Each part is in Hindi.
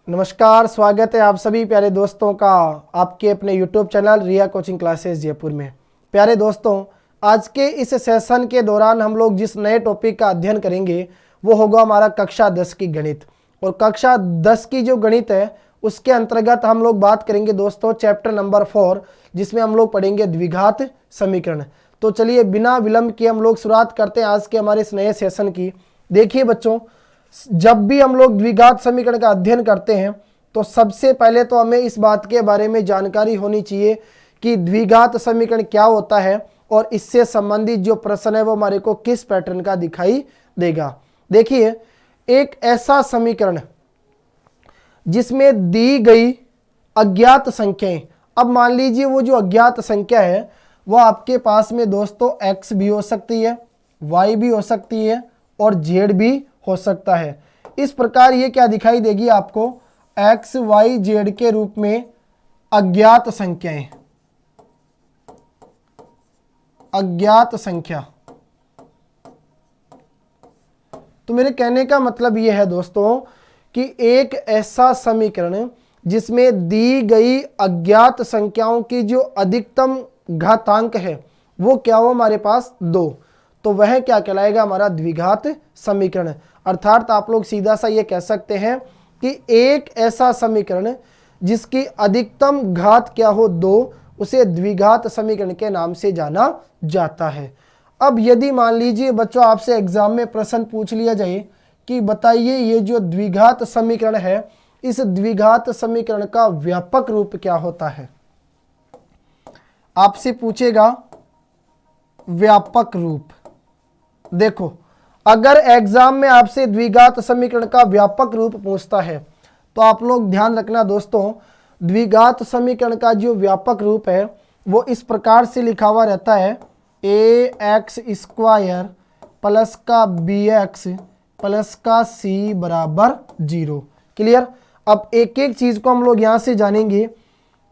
नमस्कार, स्वागत है आप सभी प्यारे दोस्तों का आपके अपने YouTube चैनल रिया कोचिंग क्लासेस जयपुर में। प्यारे दोस्तों, आज के इस सेशन के दौरान हम लोग जिस नए टॉपिक का अध्ययन करेंगे वो होगा हमारा कक्षा 10 की गणित। और कक्षा 10 की जो गणित है उसके अंतर्गत हम लोग बात करेंगे दोस्तों चैप्टर नंबर 4, जिसमें हम लोग पढ़ेंगे द्विघात समीकरण। तो चलिए बिना विलंब के हम लोग शुरुआत करते हैं आज के हमारे इस नए सेशन की। देखिए बच्चों, जब भी हम लोग द्विघात समीकरण का अध्ययन करते हैं तो सबसे पहले तो हमें इस बात के बारे में जानकारी होनी चाहिए कि द्विघात समीकरण क्या होता है और इससे संबंधित जो प्रश्न है वो हमारे को किस पैटर्न का दिखाई देगा। देखिए, एक ऐसा समीकरण जिसमें दी गई अज्ञात संख्याएं, अब मान लीजिए वो जो अज्ञात संख्या है वो आपके पास में दोस्तों x भी हो सकती है, y भी हो सकती है और z भी हो सकता है। इस प्रकार ये क्या दिखाई देगी आपको, x, y, z के रूप में अज्ञात संख्याएं, अज्ञात संख्या। तो मेरे कहने का मतलब ये है दोस्तों कि एक ऐसा समीकरण जिसमें दी गई अज्ञात संख्याओं की जो अधिकतम घातांक है वो क्या हो हमारे पास 2, तो वह क्या कहलाएगा हमारा द्विघात समीकरण। अर्थात आप लोग सीधा सा ये कह सकते हैं कि एक ऐसा समीकरण जिसकी अधिकतम घात क्या हो 2, उसे द्विघात समीकरण के नाम से जाना जाता है। अब यदि मान लीजिए बच्चों आपसे एग्जाम में प्रश्न पूछ लिया जाए कि बताइए ये जो द्विघात समीकरण है, इस द्विघात समीकरण का व्यापक रूप क्या होता है, आपसे पूछेगा व्यापक रूप। देखो, अगर एग्जाम में आपसे द्विघात समीकरण का व्यापक रूप पूछता है तो आप लोग ध्यान रखना दोस्तों, द्विघात समीकरण का जो व्यापक रूप है वो इस प्रकार से लिखा हुआ रहता है ax² प्लस का bx प्लस का c बराबर 0। क्लियर। अब एक एक चीज को हम लोग यहां से जानेंगे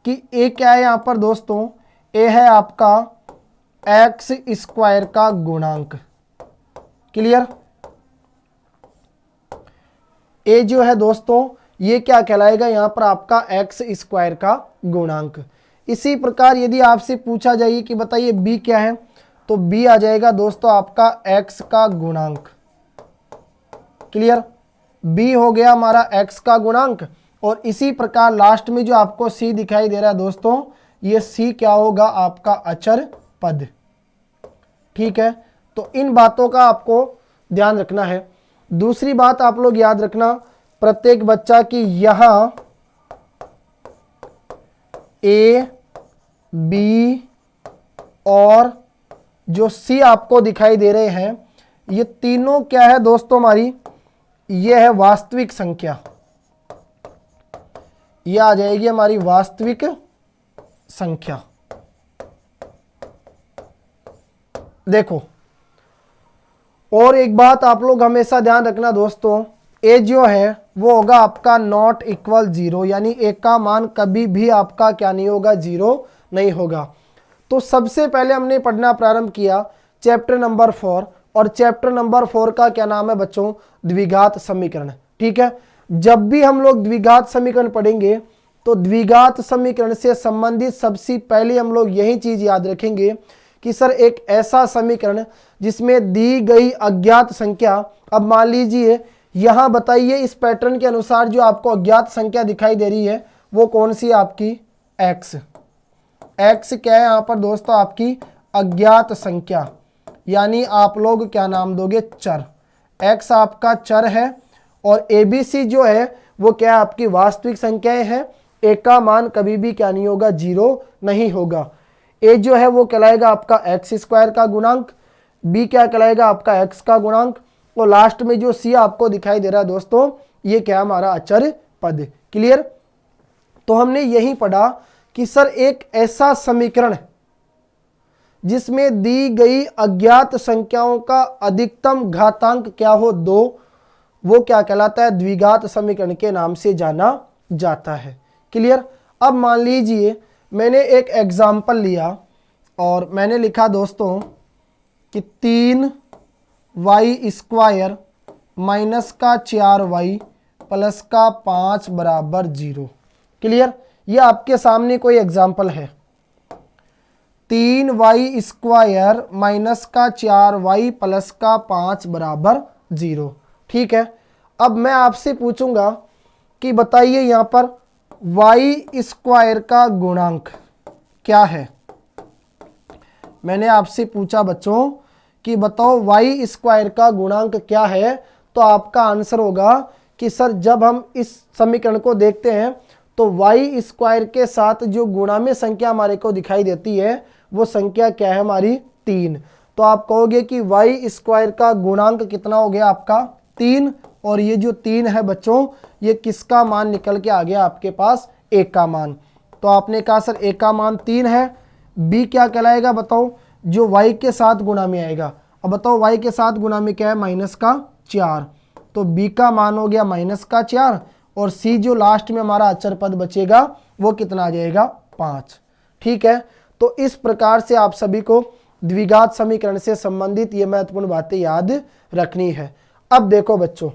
कि a क्या है यहाँ पर दोस्तों, a है आपका x² का गुणांक। क्लियर। a जो है दोस्तों ये क्या कहलाएगा यहाँ पर आपका x² का गुणांक। इसी प्रकार यदि आपसे पूछा जाए कि बताइए b क्या है, तो b आ जाएगा दोस्तों आपका x का गुणांक। क्लियर। b हो गया हमारा x का गुणांक। और इसी प्रकार लास्ट में जो आपको c दिखाई दे रहा है दोस्तों, ये c क्या होगा आपका अचर पद। ठीक है, तो इन बातों का आपको ध्यान रखना है। दूसरी बात आप लोग याद रखना प्रत्येक बच्चा कि यहां a, b और जो c आपको दिखाई दे रहे हैं ये तीनों क्या है दोस्तों हमारी, ये है वास्तविक संख्या। ये आ जाएगी हमारी वास्तविक संख्या। देखो, और एक बात आप लोग हमेशा ध्यान रखना दोस्तों, a जो है वो होगा आपका नॉट इक्वल 0, यानी a का मान कभी भी आपका क्या नहीं होगा, 0 नहीं होगा। तो सबसे पहले हमने पढ़ना प्रारंभ किया चैप्टर नंबर 4, और चैप्टर नंबर 4 का क्या नाम है बच्चों, द्विघात समीकरण। ठीक है, जब भी हम लोग द्विघात समीकरण पढ़ेंगे तो द्विघात समीकरण से संबंधित सबसे पहले हम लोग यही चीज याद रखेंगे कि सर एक ऐसा समीकरण जिसमें दी गई अज्ञात संख्या, अब मान लीजिए यहां बताइए इस पैटर्न के अनुसार जो आपको अज्ञात संख्या दिखाई दे रही है वो कौन सी है आपकी, x। x क्या है यहाँ पर दोस्तों, आपकी अज्ञात संख्या, यानी आप लोग क्या नाम दोगे, चर। x आपका चर है और abc जो है वो क्या आपकी वास्तविक संख्याएं हैं। a का मान कभी भी क्या नहीं होगा, 0 नहीं होगा। a जो है वो कहलाएगा आपका x² का गुणांक, b क्या कहलाएगा आपका x का गुणांक, और लास्ट में जो c आपको दिखाई दे रहा है दोस्तों ये क्या हमारा अचर पद। क्लियर। तो हमने यही पढ़ा कि सर एक ऐसा समीकरण जिसमें दी गई अज्ञात संख्याओं का अधिकतम घातांक क्या हो 2, वो क्या कहलाता है, द्विघात समीकरण के नाम से जाना जाता है। क्लियर। अब मान लीजिए मैंने एक एग्जाम्पल लिया और मैंने लिखा दोस्तों कि 3y² माइनस का 4y प्लस का 5 बराबर 0। क्लियर। ये आपके सामने कोई एग्जाम्पल है। 3y² माइनस का 4y प्लस का 5 बराबर 0। ठीक है। अब मैं आपसे पूछूंगा कि बताइए यहाँ पर y² का गुणांक क्या है। मैंने आपसे पूछा बच्चों कि बताओ y² का गुणांक क्या है, तो आपका आंसर होगा कि सर जब हम इस समीकरण को देखते हैं तो y² के साथ जो गुणा में संख्या हमारे को दिखाई देती है वो संख्या क्या है हमारी 3। तो आप कहोगे कि y² का गुणांक कितना हो गया आपका 3, और ये जो 3 है बच्चों ये किसका मान निकल के आ गया आपके पास, a का मान। तो आपने कहा सर a का मान 3 है, b क्या कहलाएगा बताओ, जो y के साथ गुणा में आएगा। अब बताओ y के साथ गुणा में क्या है, माइनस का 4, तो b का मान हो गया माइनस का 4, और c जो लास्ट में हमारा अचर पद बचेगा वो कितना आ जाएगा 5। ठीक है। तो इस प्रकार से आप सभी को द्विघात समीकरण से संबंधित ये महत्वपूर्ण बातें याद रखनी है। अब देखो बच्चों,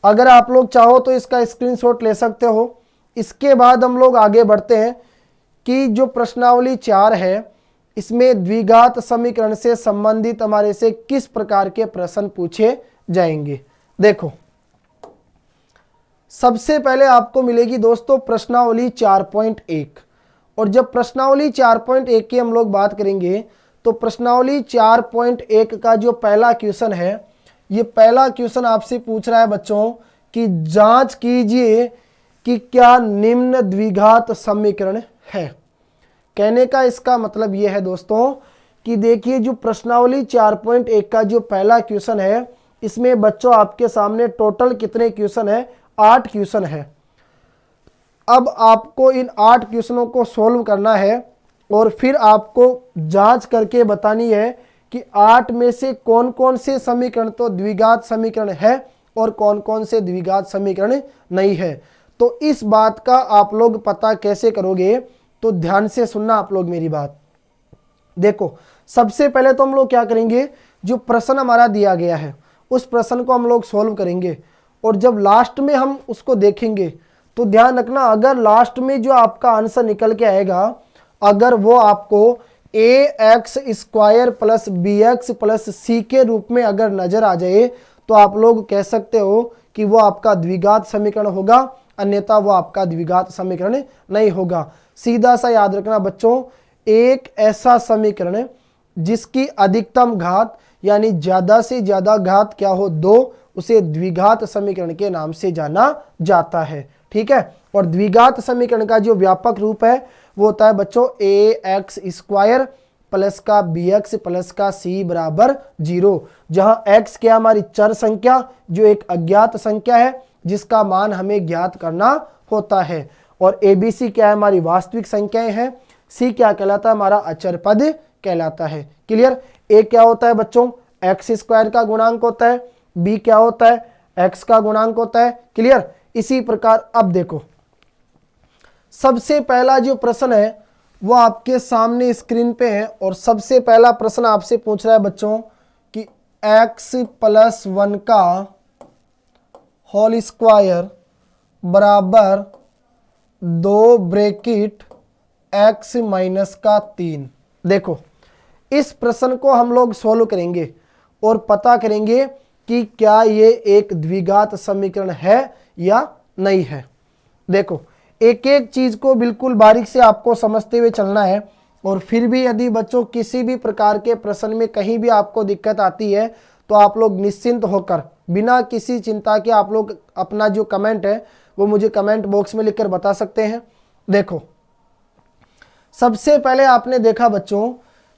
अगर आप लोग चाहो तो इसका स्क्रीनशॉट ले सकते हो। इसके बाद हम लोग आगे बढ़ते हैं कि जो प्रश्नावली 4 है इसमें द्विघात समीकरण से संबंधित हमारे से किस प्रकार के प्रश्न पूछे जाएंगे। देखो, सबसे पहले आपको मिलेगी दोस्तों प्रश्नावली 4.1, और जब प्रश्नावली 4.1 की हम लोग बात करेंगे तो प्रश्नावली 4.1 का जो पहला क्वेश्चन है, ये पहला क्वेश्चन आपसे पूछ रहा है बच्चों कि जांच कीजिए कि क्या निम्न द्विघात समीकरण है। कहने का इसका मतलब ये है दोस्तों कि देखिए जो प्रश्नावली 4.1 का जो पहला क्वेश्चन है इसमें बच्चों आपके सामने टोटल कितने क्वेश्चन है, 8 क्वेश्चन है। अब आपको इन 8 क्वेश्चनों को सोल्व करना है और फिर आपको जांच करके बतानी है कि 8 में से कौन कौन से समीकरण तो द्विघात समीकरण है और कौन कौन से द्विघात समीकरण नहीं है। तो इस बात का आप लोग पता कैसे करोगे, तो ध्यान से सुनना आप लोग मेरी बात। देखो, सबसे पहले तो हम लोग क्या करेंगे, जो प्रश्न हमारा दिया गया है उस प्रश्न को हम लोग सोल्व करेंगे, और जब लास्ट में हम उसको देखेंगे तो ध्यान रखना अगर लास्ट में जो आपका आंसर निकल के आएगा अगर वो आपको ax² plus bx plus c के रूप में अगर नजर आ जाए तो आप लोग कह सकते हो कि वो आपका द्विघात समीकरण होगा, अन्यथा वो आपका द्विघात समीकरण नहीं होगा। सीधा सा याद रखना बच्चों, एक ऐसा समीकरण जिसकी अधिकतम घात यानी ज्यादा से ज्यादा घात क्या हो 2, उसे द्विघात समीकरण के नाम से जाना जाता है। ठीक है। और द्विघात समीकरण का जो व्यापक रूप है वो होता है बच्चों ax² प्लस का bx प्लस का c बराबर 0, जहां x क्या हमारी चर संख्या जो एक अज्ञात संख्या है जिसका मान हमें ज्ञात करना होता है, और abc क्या है हमारी वास्तविक संख्याएं हैं, c क्या कहलाता है हमारा अचर पद कहलाता है। क्लियर। a क्या होता है बच्चों, x² का गुणांक होता है, b क्या होता है x का गुणांक होता है। क्लियर। इसी प्रकार अब देखो, सबसे पहला जो प्रश्न है वो आपके सामने स्क्रीन पे है, और सबसे पहला प्रश्न आपसे पूछ रहा है बच्चों कि x+1 का होल स्क्वायर बराबर 2 ब्रैकेट x माइनस का 3। देखो, इस प्रश्न को हम लोग सोल्व करेंगे और पता करेंगे कि क्या ये एक द्विघात समीकरण है या नहीं है। देखो, एक एक चीज को बिल्कुल बारीक से आपको समझते हुए चलना है, और फिर भी यदि बच्चों किसी भी प्रकार के प्रश्न में कहीं भी आपको दिक्कत आती है तो आप लोग निश्चिंत होकर बिना किसी चिंता के आप लोग अपना जो कमेंट है वो मुझे कमेंट बॉक्स में लिखकर बता सकते हैं। देखो, सबसे पहले आपने देखा बच्चों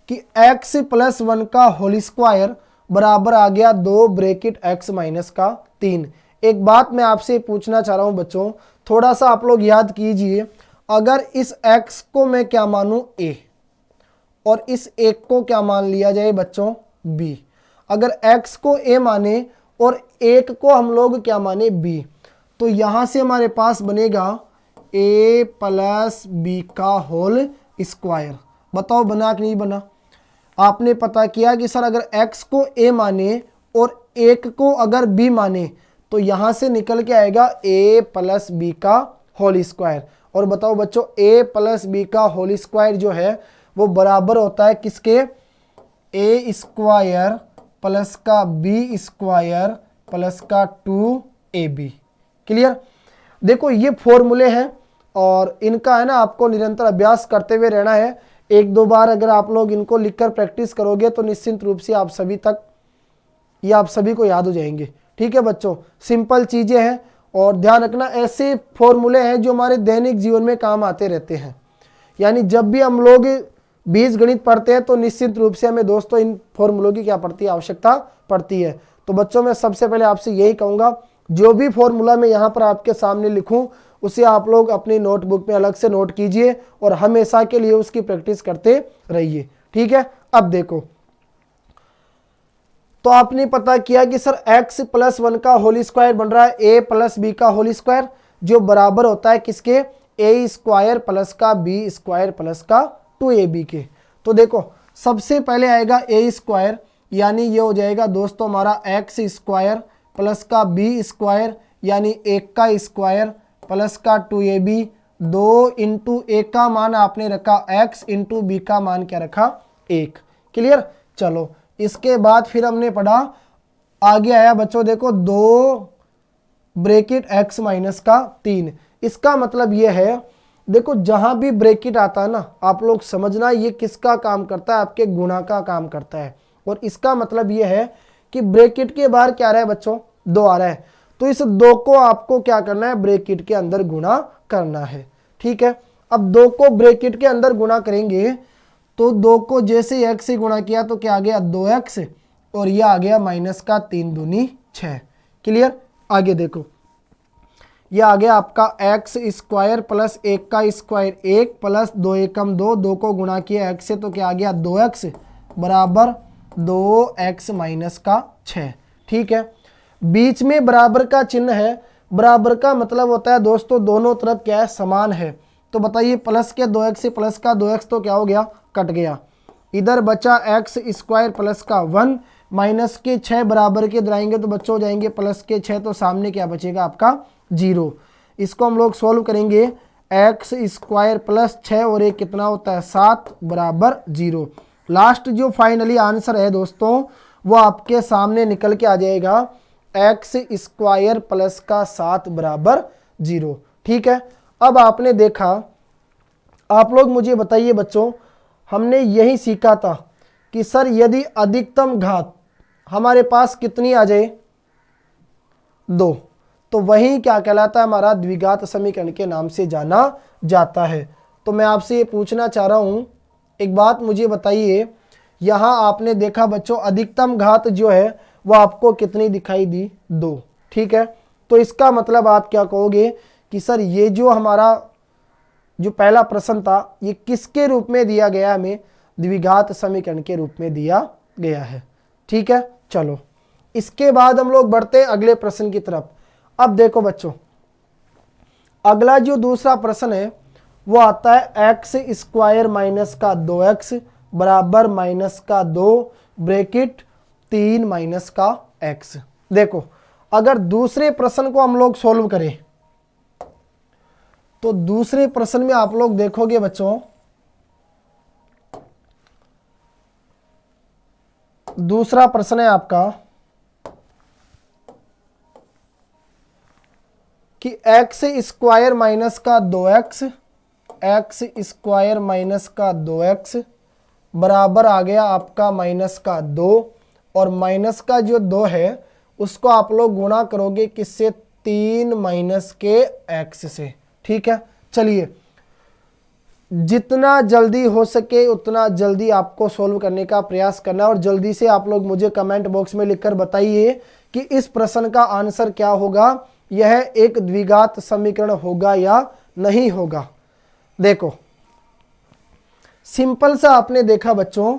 कि x+1 का होल स्क्वायर बराबर आ गया 2 ब्रैकेट x माइनस का 3। एक बात मैं आपसे पूछना चाह रहा हूं बच्चों, थोड़ा सा आप लोग याद कीजिए, अगर इस x को मैं क्या मानूं a और इस 1 को क्या मान लिया जाए बच्चों b, अगर x को a माने और 1 को हम लोग क्या माने b, तो यहां से हमारे पास बनेगा a प्लस b का होल स्क्वायर। बताओ बना कि नहीं बना। आपने पता किया कि सर अगर x को a माने और 1 को अगर b माने तो यहाँ से निकल के आएगा a प्लस बी का होल स्क्वायर। और बताओ बच्चों a प्लस बी का होल स्क्वायर जो है वो बराबर होता है किसके, a स्क्वायर प्लस का b स्क्वायर प्लस का 2ab। क्लियर। देखो ये फॉर्मूले हैं और इनका है ना आपको निरंतर अभ्यास करते हुए रहना है। एक दो बार अगर आप लोग इनको लिखकर प्रैक्टिस करोगे तो निश्चित रूप से आप सभी को याद हो जाएंगे। ठीक है बच्चों, सिंपल चीजें हैं और ध्यान रखना ऐसे फॉर्मूले हैं जो हमारे दैनिक जीवन में काम आते रहते हैं। यानी जब भी हम लोग बीज गणित पढ़ते हैं तो निश्चित रूप से हमें दोस्तों इन फॉर्मूलों की क्या पड़ती है, आवश्यकता पड़ती है। तो बच्चों मैं सबसे पहले आपसे यही कहूँगा, जो भी फॉर्मूला मैं यहाँ पर आपके सामने लिखूँ उसे आप लोग अपनी नोटबुक में अलग से नोट कीजिए और हमेशा के लिए उसकी प्रैक्टिस करते रहिए। ठीक है। अब देखो, तो आपने पता किया कि सर x प्लस 1 का होल स्क्वायर बन रहा है a प्लस बी का होल स्क्वायर, जो बराबर होता है किसके, a स्क्वायर प्लस का b स्क्वायर प्लस का 2ab के। तो देखो सबसे पहले आएगा a स्क्वायर, यानी ये हो जाएगा दोस्तों हमारा x स्क्वायर प्लस का b स्क्वायर यानी 1 का स्क्वायर प्लस का 2ab। 2 इंटू a का मान आपने रखा x इंटू बी का मान क्या रखा 1। क्लियर। चलो इसके बाद फिर हमने पढ़ा, आगे आया बच्चों देखो 2 ब्रैकेट x माइनस का 3। इसका मतलब ये है, देखो जहां भी ब्रैकेट आता है ना आप लोग समझना ये किसका काम करता है, आपके गुणा का काम करता है। और इसका मतलब ये है कि ब्रैकेट के बाहर क्या आ रहा है बच्चों, 2 आ रहा है, तो इस 2 को आपको क्या करना है, ब्रैकेट के अंदर गुणा करना है। ठीक है। अब 2 को ब्रैकेट के अंदर गुणा करेंगे तो 2 को जैसे x से गुणा किया तो क्या आ गया 2x और ये आ गया माइनस का 3 दूनी 6। क्लियर। आगे देखो ये आ गया आपका x स्क्वायर प्लस 1 का स्क्वायर 1 प्लस 2 एकम 2, 2 को गुणा किया x से तो क्या आ गया 2x बराबर 2x माइनस का 6। ठीक है। बीच में बराबर का चिन्ह है, बराबर का मतलब होता है दोस्तों दोनों तरफ क्या है, समान है। तो बताइए प्लस के 2x से प्लस का 2x तो क्या हो गया, कट गया। इधर बचा x स्क्वायर प्लस का 1 माइनस के 6 बराबर के इधर आएंगे तो बच्चों हो जाएंगे प्लस के 6, तो सामने क्या बचेगा आपका 0। इसको हम लोग सॉल्व करेंगे, x स्क्वायर प्लस 6 और एक कितना होता है 7 बराबर 0। लास्ट जो फाइनली आंसर है दोस्तों वो आपके सामने निकल के आ जाएगा x स्क्वायर प्लस का 7 बराबर 0। ठीक है। अब आपने देखा, आप लोग मुझे बताइए बच्चों, हमने यही सीखा था कि सर यदि अधिकतम घात हमारे पास कितनी आ जाए 2, तो वही क्या कहलाता है, हमारा द्विघात समीकरण के नाम से जाना जाता है। तो मैं आपसे ये पूछना चाह रहा हूं, एक बात मुझे बताइए, यहां आपने देखा बच्चों अधिकतम घात जो है वो आपको कितनी दिखाई दी 2। ठीक है। तो इसका मतलब आप क्या कहोगे कि सर ये जो हमारा जो पहला प्रश्न था ये किसके रूप में दिया गया, हमें द्विघात समीकरण के रूप में दिया गया है। ठीक है। चलो इसके बाद हम लोग बढ़ते हैं अगले प्रश्न की तरफ। अब देखो बच्चों अगला जो दूसरा प्रश्न है वो आता है x स्क्वायर माइनस का 2x बराबर माइनस का 2 ब्रैकेट 3 माइनस का x। देखो अगर दूसरे प्रश्न को हम लोग सोल्व करें तो दूसरे प्रश्न में आप लोग देखोगे बच्चों, दूसरा प्रश्न है आपका कि x स्क्वायर माइनस का 2x, x स्क्वायर माइनस का 2x बराबर आ गया आपका माइनस का 2 और माइनस का जो 2 है उसको आप लोग गुणा करोगे किससे, 3 माइनस के x से। ठीक है। चलिए जितना जल्दी हो सके उतना जल्दी आपको सोल्व करने का प्रयास करना और जल्दी से आप लोग मुझे कमेंट बॉक्स में लिखकर बताइए कि इस प्रश्न का आंसर क्या होगा, यह एक द्विघात समीकरण होगा या नहीं होगा। देखो सिंपल सा आपने देखा बच्चों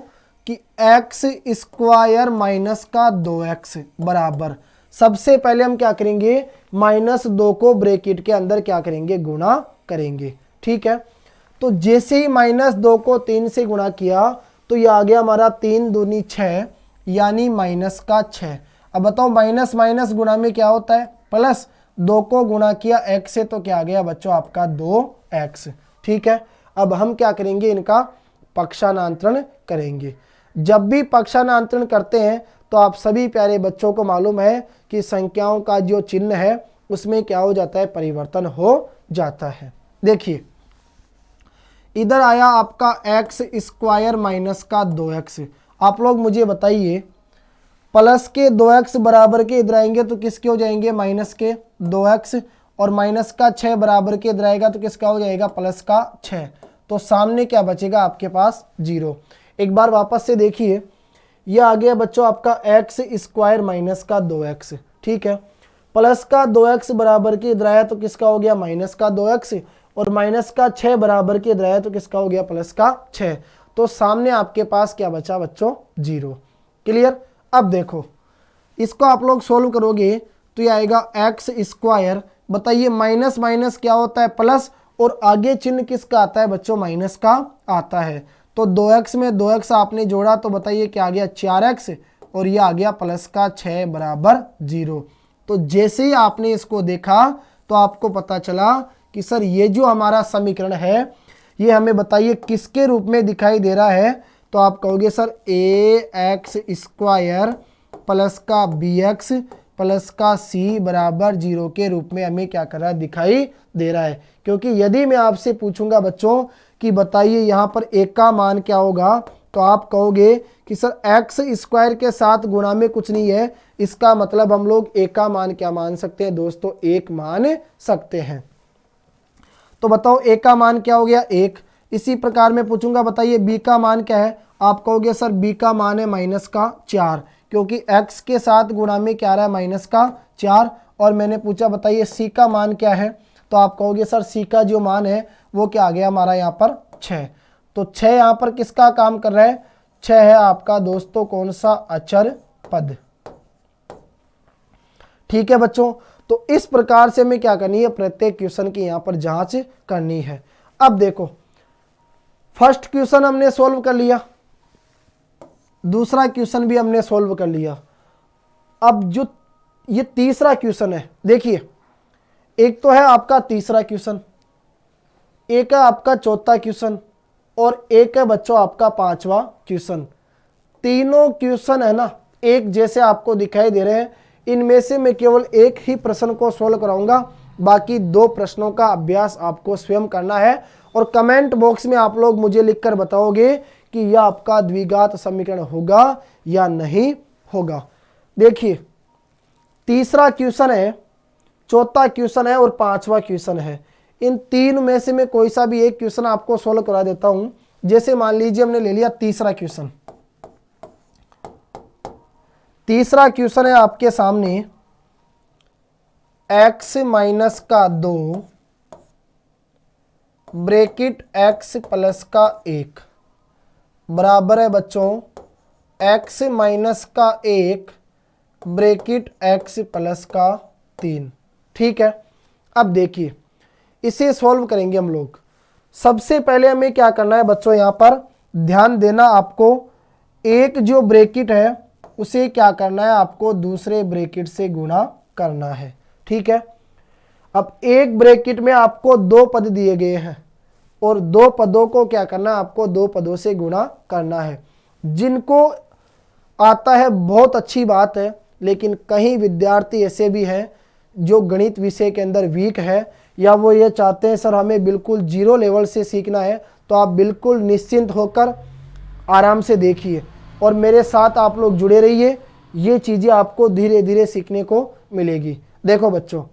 कि x स्क्वायर माइनस का 2x बराबर, सबसे पहले हम क्या करेंगे, -2 को ब्रैकेट के अंदर क्या करेंगे, गुणा करेंगे। ठीक है। तो जैसे ही -2 को 3 से गुणा किया तो ये आ गया हमारा 3 दूनी 6 यानी माइनस का 6। अब बताओ माइनस माइनस गुणा में क्या होता है, प्लस 2 को गुणा किया x से तो क्या आ गया बच्चों आपका 2x। ठीक है, अब हम क्या करेंगे, इनका पक्षांतरण करेंगे। जब भी पक्षांतरण करते हैं तो आप सभी प्यारे बच्चों को मालूम है कि संख्याओं का जो चिन्ह है उसमें क्या हो जाता है, परिवर्तन हो जाता है। देखिए इधर आया आपका एक्स स्क्वायर माइनस का 2x। आप लोग मुझे बताइए, प्लस के 2x बराबर के इधर आएंगे तो किसके हो जाएंगे, माइनस के 2x, और माइनस का 6 बराबर के इधर आएगा तो किसका हो जाएगा, प्लस का 6। तो सामने क्या बचेगा आपके पास, 0। एक बार वापस से देखिए, यह आ गया बच्चों आपका एक्स स्क्वायर माइनस का 2x। ठीक है, प्लस का 2x बराबर के इधर आया तो किसका हो गया, माइनस का 2x, और माइनस का 6 बराबर के इधर आया तो किसका हो गया, प्लस का 6। तो सामने आपके पास क्या बचा बच्चों, 0। क्लियर। अब देखो इसको आप लोग सोल्व करोगे तो ये आएगा एक्स स्क्वायर, बताइए माइनस माइनस क्या होता है, प्लस, और आगे चिन्ह किसका आता है बच्चों, माइनस का आता है। तो 2x में 2x आपने जोड़ा तो बताइए क्या आ गया, 4x, और ये आ गया प्लस का 6 बराबर 0। तो जैसे ही आपने इसको देखा तो आपको पता चला कि सर ये जो हमारा समीकरण है ये हमें बताइए किसके रूप में दिखाई दे रहा है। तो आप कहोगे सर ax स्क्वायर प्लस का bx प्लस का c बराबर 0 के रूप में हमें क्या कर रहा है, दिखाई दे रहा है। क्योंकि यदि मैं आपसे पूछूंगा बच्चों कि बताइए यहाँ पर a का मान क्या होगा, तो आप कहोगे कि सर एक्स स्क्वायर के साथ गुणा में कुछ नहीं है, इसका मतलब हम लोग a का मान क्या मान सकते हैं दोस्तों, 1 मान सकते हैं। तो बताओ a का मान क्या हो गया, 1। इसी प्रकार मैं पूछूंगा बताइए b का मान क्या है, आप कहोगे सर b का मान है माइनस का 4, क्योंकि x के साथ गुणा में क्या आ रहा है, माइनस का 4। और मैंने पूछा बताइए c का मान क्या है, तो आप कहोगे सर c का जो मान है वो क्या आ गया हमारा यहाँ पर 6। तो 6 यहाँ पर किसका काम कर रहा है, 6 है आपका दोस्तों कौन सा, अचर पद। ठीक है बच्चों, तो इस प्रकार से हमें क्या करनी है, प्रत्येक क्वेश्चन की यहाँ पर जांच करनी है। अब देखो फर्स्ट क्वेश्चन हमने सॉल्व कर लिया, दूसरा क्वेश्चन भी हमने सॉल्व कर लिया। अब जो ये तीसरा क्वेश्चन है, देखिए एक तो है आपका तीसरा क्वेश्चन, एक है आपका चौथा क्वेश्चन, और एक है बच्चों आपका पांचवा क्वेश्चन। तीनों क्वेश्चन है ना एक जैसे आपको दिखाई दे रहे हैं। इनमें से मैं केवल एक ही प्रश्न को सोल्व कराऊंगा, बाकी 2 प्रश्नों का अभ्यास आपको स्वयं करना है। और कमेंट बॉक्स में आप लोग मुझे लिखकर बताओगे कि यह आपका द्विघात समीकरण होगा या नहीं होगा। देखिए तीसरा क्वेश्चन है, चौथा क्वेश्चन है और पांचवा क्वेश्चन है। इन तीन में से मैं कोई सा भी एक क्वेश्चन आपको सोल्व करा देता हूं। जैसे मान लीजिए हमने ले लिया तीसरा क्वेश्चन। तीसरा क्वेश्चन है आपके सामने x माइनस का 2 ब्रैकेट x प्लस का 1 बराबर है बच्चों x माइनस का 1 ब्रैकेट x प्लस का 3। ठीक है, अब देखिए इसे सॉल्व करेंगे हम लोग। सबसे पहले हमें क्या करना है बच्चों, यहाँ पर ध्यान देना, आपको एक जो ब्रैकेट है उसे क्या करना है, आपको दूसरे ब्रैकेट से गुणा करना है। ठीक है, अब एक ब्रैकेट में आपको 2 पद दिए गए हैं और 2 पदों को क्या करना है, आपको 2 पदों से गुणा करना है। जिनको आता है बहुत अच्छी बात है, लेकिन कई विद्यार्थी ऐसे भी हैं जो गणित विषय के अंदर वीक है, या वो ये चाहते हैं सर हमें बिल्कुल 0 लेवल से सीखना है। तो आप बिल्कुल निश्चिंत होकर आराम से देखिए और मेरे साथ आप लोग जुड़े रहिए, ये चीज़ें आपको धीरे धीरे सीखने को मिलेगी। देखो बच्चों,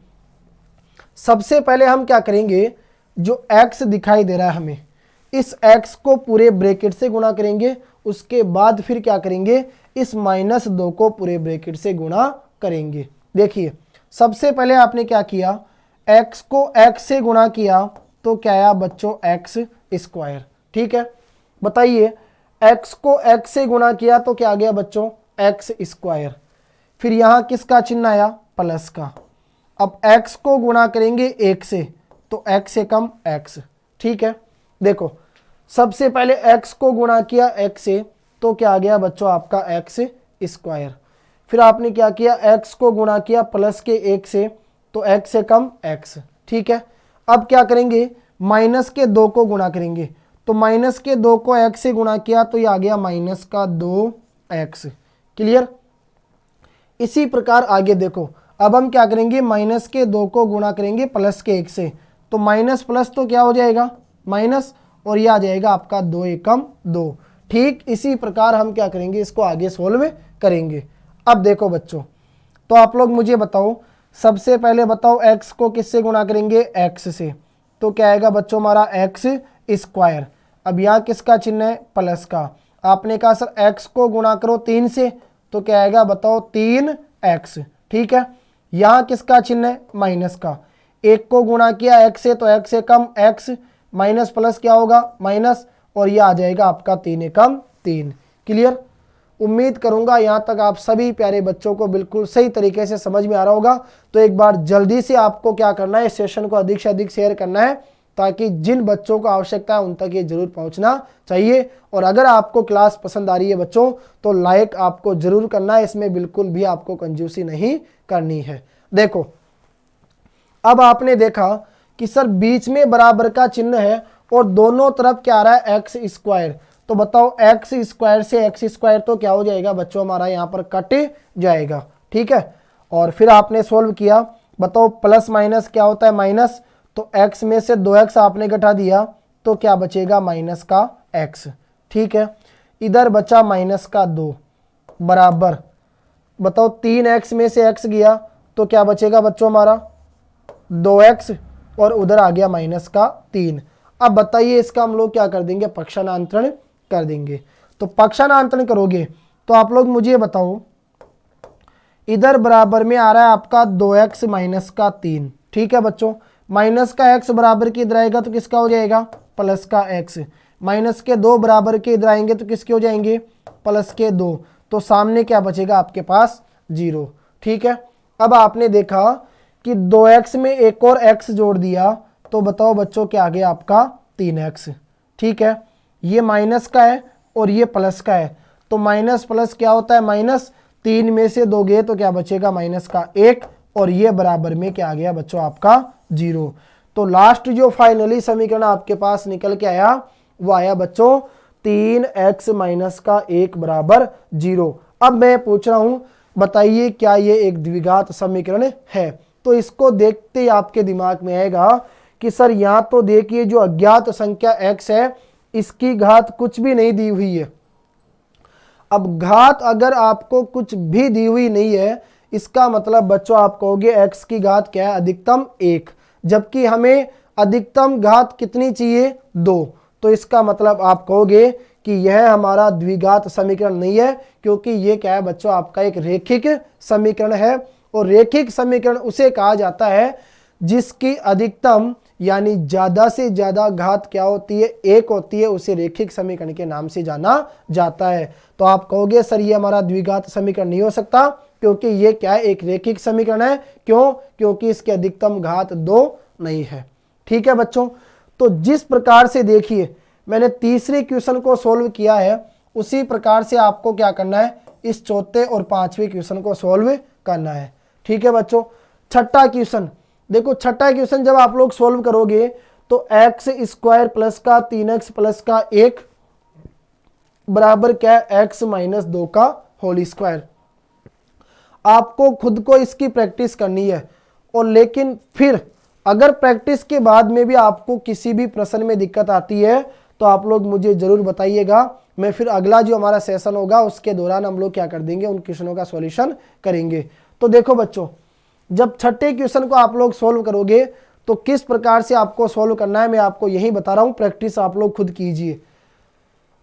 सबसे पहले हम क्या करेंगे, जो x दिखाई दे रहा है हमें, इस x को पूरे ब्रैकेट से गुणा करेंगे। उसके बाद फिर क्या करेंगे, इस -2 को पूरे ब्रैकेट से गुणा करेंगे। देखिए सबसे पहले आपने क्या किया, x को x से गुणा किया तो क्या आया बच्चों, x स्क्वायर। ठीक है, बताइए x को x से गुणा किया तो क्या आ गया बच्चों, x स्क्वायर। फिर यहाँ किसका चिन्ह आया, प्लस का। अब x को गुणा करेंगे 1 से तो x से कम x। ठीक है, देखो सबसे पहले x को गुणा किया x से तो क्या आ गया बच्चों, आपका x स्क्वायर। फिर आपने क्या किया, x को गुणा किया प्लस के 1 से तो x से कम x। ठीक है, अब क्या करेंगे, माइनस के 2 को गुणा करेंगे, तो माइनस के 2 को x से गुणा किया तो ये आ गया माइनस का 2x। क्लियर। इसी प्रकार आगे देखो, अब हम क्या करेंगे, माइनस के 2 को गुणा करेंगे प्लस के 1 से, तो माइनस प्लस तो क्या हो जाएगा माइनस, और ये आ जाएगा आपका 2 एकम 2। ठीक इसी प्रकार हम क्या करेंगे, इसको आगे सोल्व करेंगे। अब देखो बच्चों, तो आप लोग मुझे बताओ, सबसे पहले बताओ x को किससे गुणा करेंगे, x से, तो क्या आएगा बच्चों हमारा x स्क्वायर। अब यहाँ किसका चिन्ह है, प्लस का। आपने कहा सर x को गुणा करो 3 से, तो क्या आएगा बताओ 3x। ठीक है, यहाँ किसका चिन्ह है, माइनस का। 1 को गुणा किया x से, तो x से कम x, माइनस प्लस क्या होगा माइनस, और ये आ जाएगा आपका 3 एकम 3। क्लियर। उम्मीद करूंगा यहाँ तक आप सभी प्यारे बच्चों को बिल्कुल सही तरीके से समझ में आ रहा होगा। तो एक बार जल्दी से आपको क्या करना है, इस सेशन को अधिक से अधिक शेयर करना है, ताकि जिन बच्चों को आवश्यकता है उन तक ये जरूर पहुंचना चाहिए। और अगर आपको क्लास पसंद आ रही है बच्चों, तो लाइक आपको जरूर करना है, इसमें बिल्कुल भी आपको कंजूसी नहीं करनी है। देखो, अब आपने देखा कि सर बीच में बराबर का चिन्ह है और दोनों तरफ क्या आ रहा है, एक्स स्क्वायर। तो बताओ एक्स स्क्वायर से एक्स स्क्वायर तो क्या हो जाएगा बच्चों, हमारा यहाँ पर कट जाएगा। ठीक है, और फिर आपने सोल्व किया, बताओ प्लस माइनस क्या होता है माइनस, तो x में से 2x आपने घटा दिया, तो क्या बचेगा माइनस का x। ठीक है, इधर बचा माइनस का 2 बराबर, बताओ 3x में से x गया, तो क्या बचेगा बच्चों हमारा 2x, और उधर आ गया माइनस का 3। अब बताइए इसका हम लोग क्या कर देंगे, पक्षांतरण कर देंगे। तो पक्षांतरण करोगे तो आप लोग मुझे बताओ, इधर बराबर में आ रहा है आपका 2x माइनस का 3। ठीक है बच्चों, माइनस का x बराबर के इधर आएगा तो किसका हो जाएगा, प्लस का x। माइनस के 2 बराबर के इधर आएंगे तो किसके हो जाएंगे, प्लस के 2। तो सामने क्या बचेगा आपके पास 0। ठीक है, अब आपने देखा कि 2x में एक और x जोड़ दिया, तो बताओ बच्चों क्या आ गया आपका 3x। ठीक है, ये माइनस का है और ये प्लस का है, तो माइनस प्लस क्या होता है माइनस, 3 में से 2 गए तो क्या बचेगा माइनस का 1, और ये बराबर में क्या आ गया बच्चों आपका 0। तो लास्ट जो फाइनली समीकरण आपके पास निकल के आया वो आया बच्चों 3x माइनस का 1 बराबर 0। अब मैं पूछ रहा हूं, बताइए क्या ये एक द्विघात समीकरण है। तो इसको देखते ही आपके दिमाग में आएगा कि सर यहाँ तो देखिए जो अज्ञात संख्या x है, इसकी घात कुछ भी नहीं दी हुई है। अब घात अगर आपको कुछ भी दी हुई नहीं है, इसका मतलब बच्चों आप कहोगे x की घात क्या है, अधिकतम 1, जबकि हमें अधिकतम घात कितनी चाहिए 2। तो इसका मतलब आप कहोगे कि यह हमारा द्विघात समीकरण नहीं है, क्योंकि ये क्या है बच्चों आपका एक रेखिक समीकरण है। और रेखिक समीकरण उसे कहा जाता है जिसकी अधिकतम यानी ज्यादा से ज्यादा घात क्या होती है, 1 होती है, उसे रेखिक समीकरण के नाम से जाना जाता है। तो आप कहोगे सर ये हमारा द्विघात समीकरण नहीं हो सकता, क्योंकि ये क्या है एक रेखिक समीकरण है। क्यों, क्योंकि इसकी अधिकतम घात 2 नहीं है। ठीक है बच्चों, तो जिस प्रकार से देखिए मैंने तीसरे क्वेश्चन को सोल्व किया है, उसी प्रकार से आपको क्या करना है, इस चौथे और पांचवें क्वेश्चन को सोल्व करना है। ठीक है बच्चों, छठा क्वेश्चन देखो, छठा क्वेश्चन जब आप लोग सोल्व करोगे तो एक्स स्क्वायर प्लस का 3x प्लस का 1 बराबर क्या है, x माइनस 2 का होल स्क्वायर। आपको खुद को इसकी प्रैक्टिस करनी है। और लेकिन फिर अगर प्रैक्टिस के बाद में भी आपको किसी भी प्रश्न में दिक्कत आती है तो आप लोग मुझे जरूर बताइएगा। मैं फिर अगला जो हमारा सेशन होगा उसके दौरान हम लोग क्या कर देंगे, उन क्वेश्चनों का सॉल्यूशन करेंगे। तो देखो बच्चों, जब छठे क्वेश्चन को आप लोग सोल्व करोगे तो किस प्रकार से आपको सोल्व करना है मैं आपको यही बता रहा हूं, प्रैक्टिस आप लोग खुद कीजिए।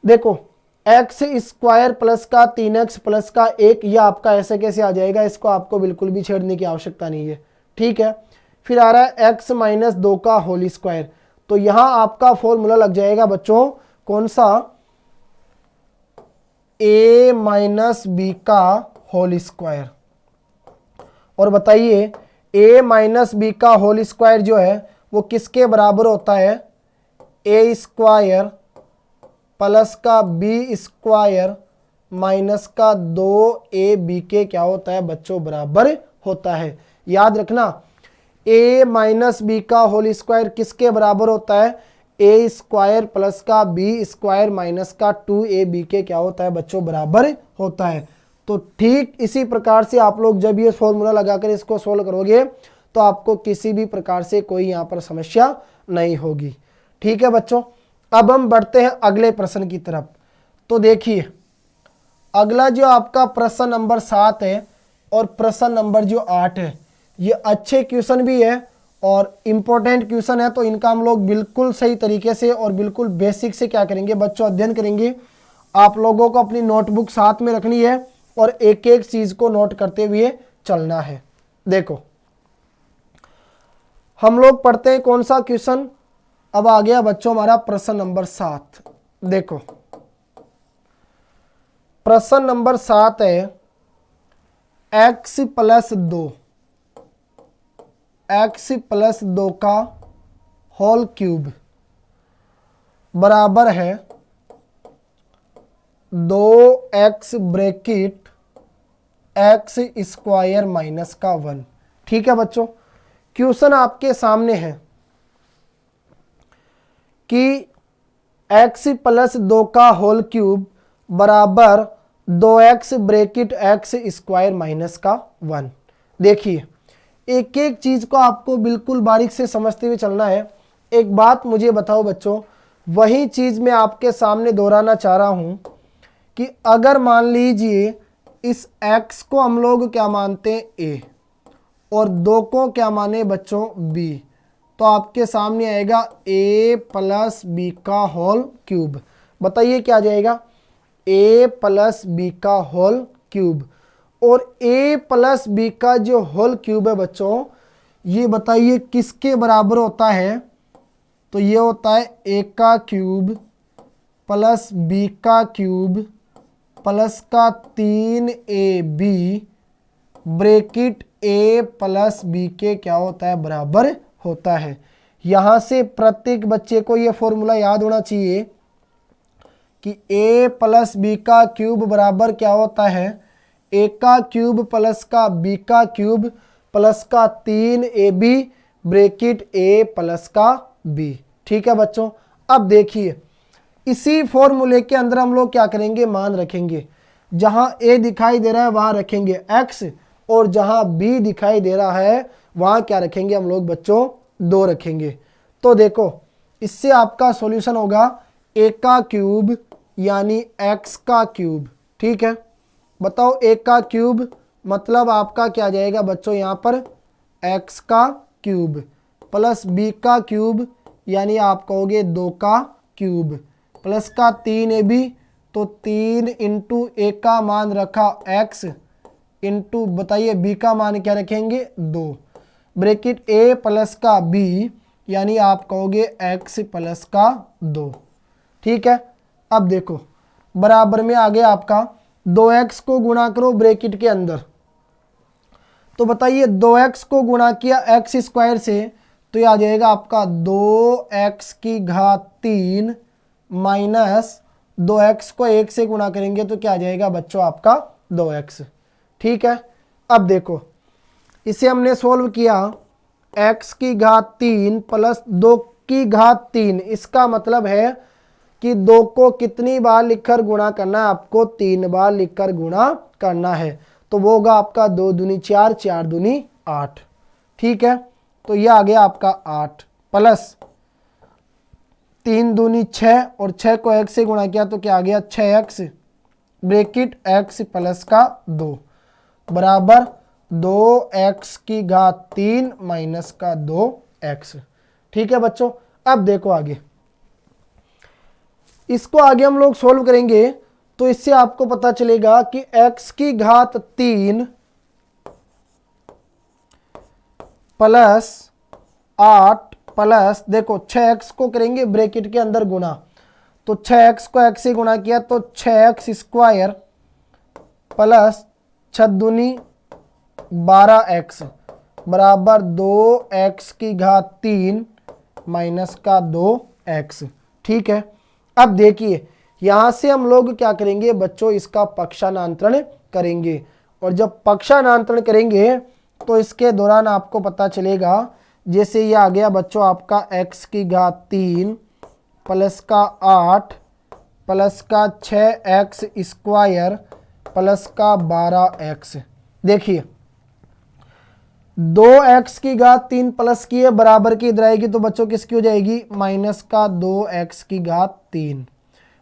देखो एक्स स्क्वायर प्लस का 3x प्लस का 1, यह आपका ऐसे कैसे आ जाएगा, इसको आपको बिल्कुल भी छेड़ने की आवश्यकता नहीं है। ठीक है, फिर आ रहा है x माइनस 2 का होल स्क्वायर। तो यहां आपका फॉर्मूला लग जाएगा बच्चों कौन सा, a माइनस बी का होल स्क्वायर। और बताइए a माइनस बी का होल स्क्वायर जो है वो किसके बराबर होता है, a स्क्वायर प्लस का b स्क्वायर माइनस का 2ab के क्या होता है बच्चों बराबर होता है। याद रखना ए माइनस बी का होल स्क्वायर किसके बराबर होता है? ए स्क्वायर प्लस का बी स्क्वायर माइनस का 2ab के क्या होता है बच्चों? बराबर होता है। तो ठीक इसी प्रकार से आप लोग जब ये फॉर्मूला लगाकर इसको सोल्व करोगे तो आपको किसी भी प्रकार से कोई यहाँ पर समस्या नहीं होगी। ठीक है बच्चों, अब हम बढ़ते हैं अगले प्रश्न की तरफ। तो देखिए अगला जो आपका प्रश्न नंबर 7 है और प्रश्न नंबर जो 8 है, ये अच्छे क्वेश्चन भी है और इम्पोर्टेंट क्वेश्चन है। तो इनका हम लोग बिल्कुल सही तरीके से और बिल्कुल बेसिक से क्या करेंगे बच्चों? अध्ययन करेंगे। आप लोगों को अपनी नोटबुक साथ में रखनी है और एक एक चीज को नोट करते हुए चलना है। देखो हम लोग पढ़ते हैं कौन सा क्वेश्चन। अब आ गया बच्चों हमारा प्रश्न नंबर 7। देखो प्रश्न नंबर 7 है x प्लस 2 का होल क्यूब बराबर है 2x bracket x square minus का 1। ठीक है बच्चों, क्वेश्चन आपके सामने है कि x प्लस 2 का होल क्यूब बराबर 2x bracket x square minus का 1। देखिए एक एक चीज को आपको बिल्कुल बारीक से समझते हुए चलना है। एक बात मुझे बताओ बच्चों, वही चीज मैं आपके सामने दोहराना चाह रहा हूं कि अगर मान लीजिए इस x को हम लोग क्या मानते हैं a और 2 को क्या माने बच्चों b, तो आपके सामने आएगा a प्लस बी का होल क्यूब। बताइए क्या आ जाएगा? a प्लस बी का होल क्यूब। और a प्लस बी का जो होल क्यूब है बच्चों, ये बताइए किसके बराबर होता है? तो ये होता है a का क्यूब प्लस b का क्यूब प्लस का 3ab bracket a plus b के क्या होता है? बराबर होता है। यहां से प्रत्येक बच्चे को ये फॉर्मूला याद होना चाहिए कि a प्लस बी का क्यूब बराबर क्या होता है? a का क्यूब प्लस का b का क्यूब प्लस का 3ab ब्रैकेट a प्लस का b। ठीक है बच्चों, अब देखिए इसी फॉर्मूले के अंदर हम लोग क्या करेंगे? मान रखेंगे। जहां a दिखाई दे रहा है वहां रखेंगे x और जहां b दिखाई दे रहा है वहां क्या रखेंगे हम लोग बच्चों? 2 रखेंगे। तो देखो इससे आपका सॉल्यूशन होगा a का क्यूब यानी x का क्यूब। ठीक है, बताओ a का क्यूब मतलब आपका क्या आ जाएगा बच्चों? यहाँ पर x का क्यूब प्लस b का क्यूब यानी आप कहोगे 2 का क्यूब प्लस का 3ab, तो 3 इंटू a का मान रखा x इंटू बताइए b का मान क्या रखेंगे? 2 ब्रैकेट a प्लस का b यानी आप कहोगे x प्लस का 2। ठीक है, अब देखो बराबर में आ गया आपका 2x को गुणा करो ब्रैकेट के अंदर। तो बताइए 2x को गुणा किया x स्क्वायर से तो ये आ जाएगा आपका 2x की घात 3 माइनस 2x को 1 से गुणा करेंगे तो क्या आ जाएगा बच्चों? आपका 2x। ठीक है, अब देखो इसे हमने सोल्व किया x की घात 3 प्लस 2 की घात 3। इसका मतलब है कि 2 को कितनी बार लिखकर गुणा करना है? आपको 3 बार लिखकर गुणा करना है। तो वो होगा आपका 2 दूनी 4, 4 दूनी 8। ठीक है, तो ये आ गया आपका 8 प्लस 3 दूनी 6 और 6 को 1 से गुणा किया तो क्या आ गया? 6x ब्रैकेट x प्लस का 2 बराबर 2x की घात 3 माइनस का 2x। ठीक है बच्चों, अब देखो आगे इसको आगे हम लोग सोल्व करेंगे तो इससे आपको पता चलेगा कि x की घात 3 प्लस 8 प्लस देखो 6x को करेंगे ब्रैकेट के अंदर गुणा, तो 6x को x से गुणा किया तो 6x स्क्वायर प्लस 6 दूनी 12x बराबर 2x की घात 3 माइनस का 2x। ठीक है, अब देखिए यहां से हम लोग क्या करेंगे बच्चों? इसका पक्षांतरण करेंगे और जब पक्षांतरण करेंगे तो इसके दौरान आपको पता चलेगा, जैसे ये आ गया बच्चों आपका x की घात 3 प्लस का 8 प्लस का 6x स्क्वायर प्लस का 12x। देखिए 2x की घात 3 प्लस की है बराबर की इधर आएगी तो बच्चों किसकी हो जाएगी, माइनस का 2x की घात 3।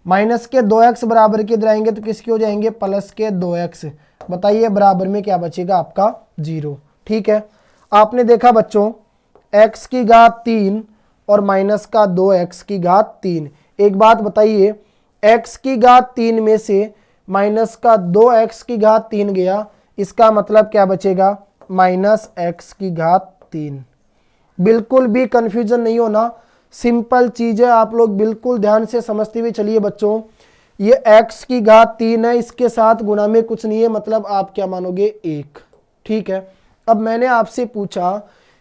माइनस के 2x बराबर के इधर आएंगे तो किसकी हो जाएंगे, प्लस के 2x। बताइए बराबर में क्या बचेगा आपका, 0। ठीक है, आपने देखा बच्चों x की घात 3 और माइनस का 2x की घात 3। एक बात बताइए, x की घात 3 में से माइनस का 2x की घात 3 गया, इसका मतलब क्या बचेगा, माइनस x की घात 3। बिल्कुल भी कंफ्यूजन नहीं होना, सिंपल चीज है, आप लोग बिल्कुल ध्यान से समझते हुए चलिए बच्चों। ये x की घात 3 है, इसके साथ गुणा में कुछ नहीं है, मतलब आप क्या मानोगे, 1। ठीक है, अब मैंने आपसे पूछा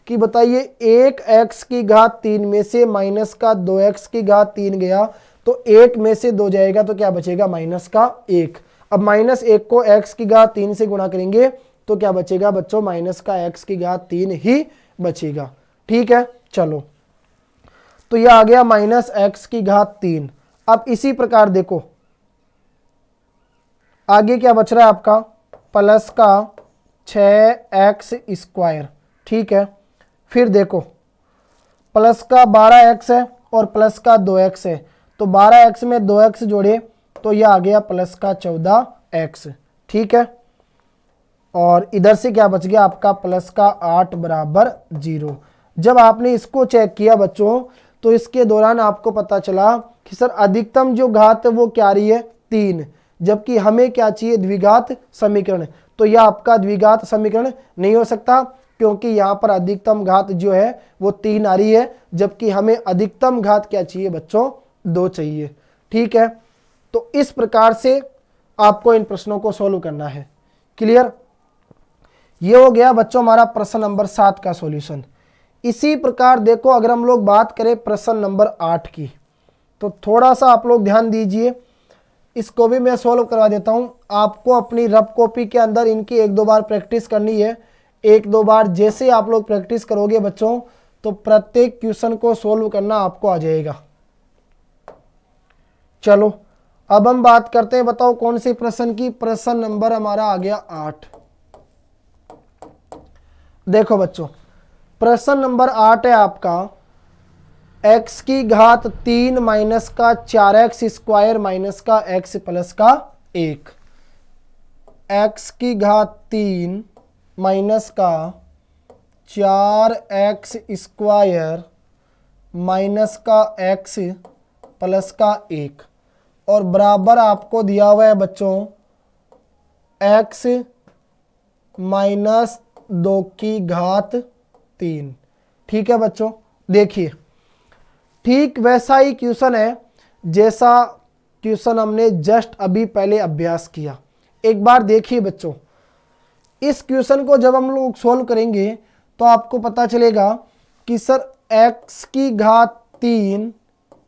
कि बताइए एक x की घात 3 में से माइनस का 2x की घात 3 गया तो 1 में से 2 जाएगा तो क्या बचेगा, माइनस का 1। अब माइनस 1 को x की घात 3 से गुणा करेंगे तो क्या बचेगा बच्चों, माइनस का x की घात 3 ही बचेगा। ठीक है, चलो तो यह आ गया माइनस x की घात 3। अब इसी प्रकार देखो आगे क्या बच रहा है आपका, प्लस का 6x स्क्वायर। ठीक है, फिर देखो प्लस का 12x है और प्लस का 2x है, तो 12x में 2x जोड़े तो यह आ गया प्लस का 14x। ठीक है, और इधर से क्या बच गया आपका, प्लस का 8 बराबर 0। जब आपने इसको चेक किया बच्चों तो इसके दौरान आपको पता चला कि सर अधिकतम जो घात है वो क्या रही है, 3, जबकि हमें क्या चाहिए, द्विघात समीकरण। तो यह आपका द्विघात समीकरण नहीं हो सकता क्योंकि यहाँ पर अधिकतम घात जो है वो 3 आ रही है, जबकि हमें अधिकतम घात क्या चाहिए बच्चों, 2 चाहिए। ठीक है, तो इस प्रकार से आपको इन प्रश्नों को सोल्व करना है। क्लियर, ये हो गया बच्चों हमारा प्रश्न नंबर 7 का सॉल्यूशन। इसी प्रकार देखो अगर हम लोग बात करें प्रश्न नंबर 8 की, तो थोड़ा सा आप लोग ध्यान दीजिए, इसको भी मैं सोल्व करवा देता हूं। आपको अपनी रफ कॉपी के अंदर इनकी 1-2 बार प्रैक्टिस करनी है। 1-2 बार जैसे आप लोग प्रैक्टिस करोगे बच्चों तो प्रत्येक क्वेश्चन को सोल्व करना आपको आ जाएगा। चलो अब हम बात करते हैं, बताओ कौन से प्रश्न की, प्रश्न नंबर हमारा आ गया 8। देखो बच्चों प्रश्न नंबर 8 है आपका, x की घात 3 माइनस का 4x स्क्वायर माइनस का x प्लस का 1। x की घात 3 माइनस का 4x स्क्वायर माइनस का x प्लस का 1 और बराबर आपको दिया हुआ है बच्चों x माइनस 2 की घात 3। ठीक है बच्चों, देखिए ठीक वैसा ही क्वेश्चन है जैसा क्वेश्चन हमने जस्ट अभी पहले अभ्यास किया। एक बार देखिए बच्चों, इस क्वेश्चन को जब हम लोग सोल्व करेंगे तो आपको पता चलेगा कि सर x की घात 3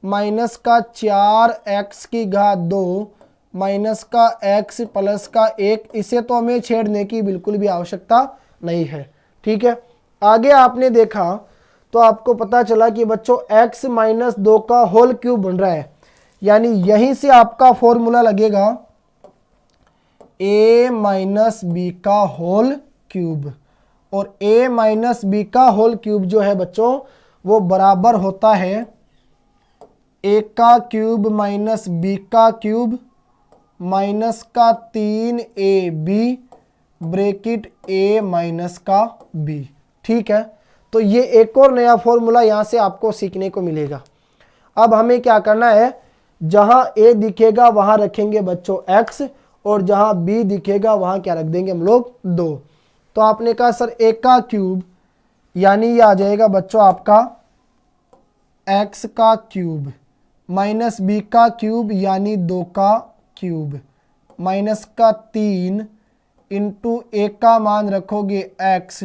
माइनस का 4x की घात 2 माइनस का x प्लस का 1, इसे तो हमें छेड़ने की बिल्कुल भी आवश्यकता नहीं है। ठीक है, आगे आपने देखा तो आपको पता चला कि बच्चों x माइनस 2 का होल क्यूब बन रहा है, यानी यहीं से आपका फॉर्मूला लगेगा a माइनस बी का होल क्यूब। और a माइनस बी का होल क्यूब जो है बच्चों वो बराबर होता है a का क्यूब माइनस b का क्यूब माइनस का 3ab ब्रैकेट a माइनस का b। ठीक है, तो ये एक और नया फॉर्मूला यहाँ से आपको सीखने को मिलेगा। अब हमें क्या करना है, जहाँ a दिखेगा वहाँ रखेंगे बच्चों x और जहाँ b दिखेगा वहाँ क्या रख देंगे हम लोग, 2। तो आपने कहा सर a का क्यूब यानी ये आ जाएगा बच्चों आपका x का क्यूब माइनस b का क्यूब यानी 2 का क्यूब माइनस का 3 इंटू a का मान रखोगे x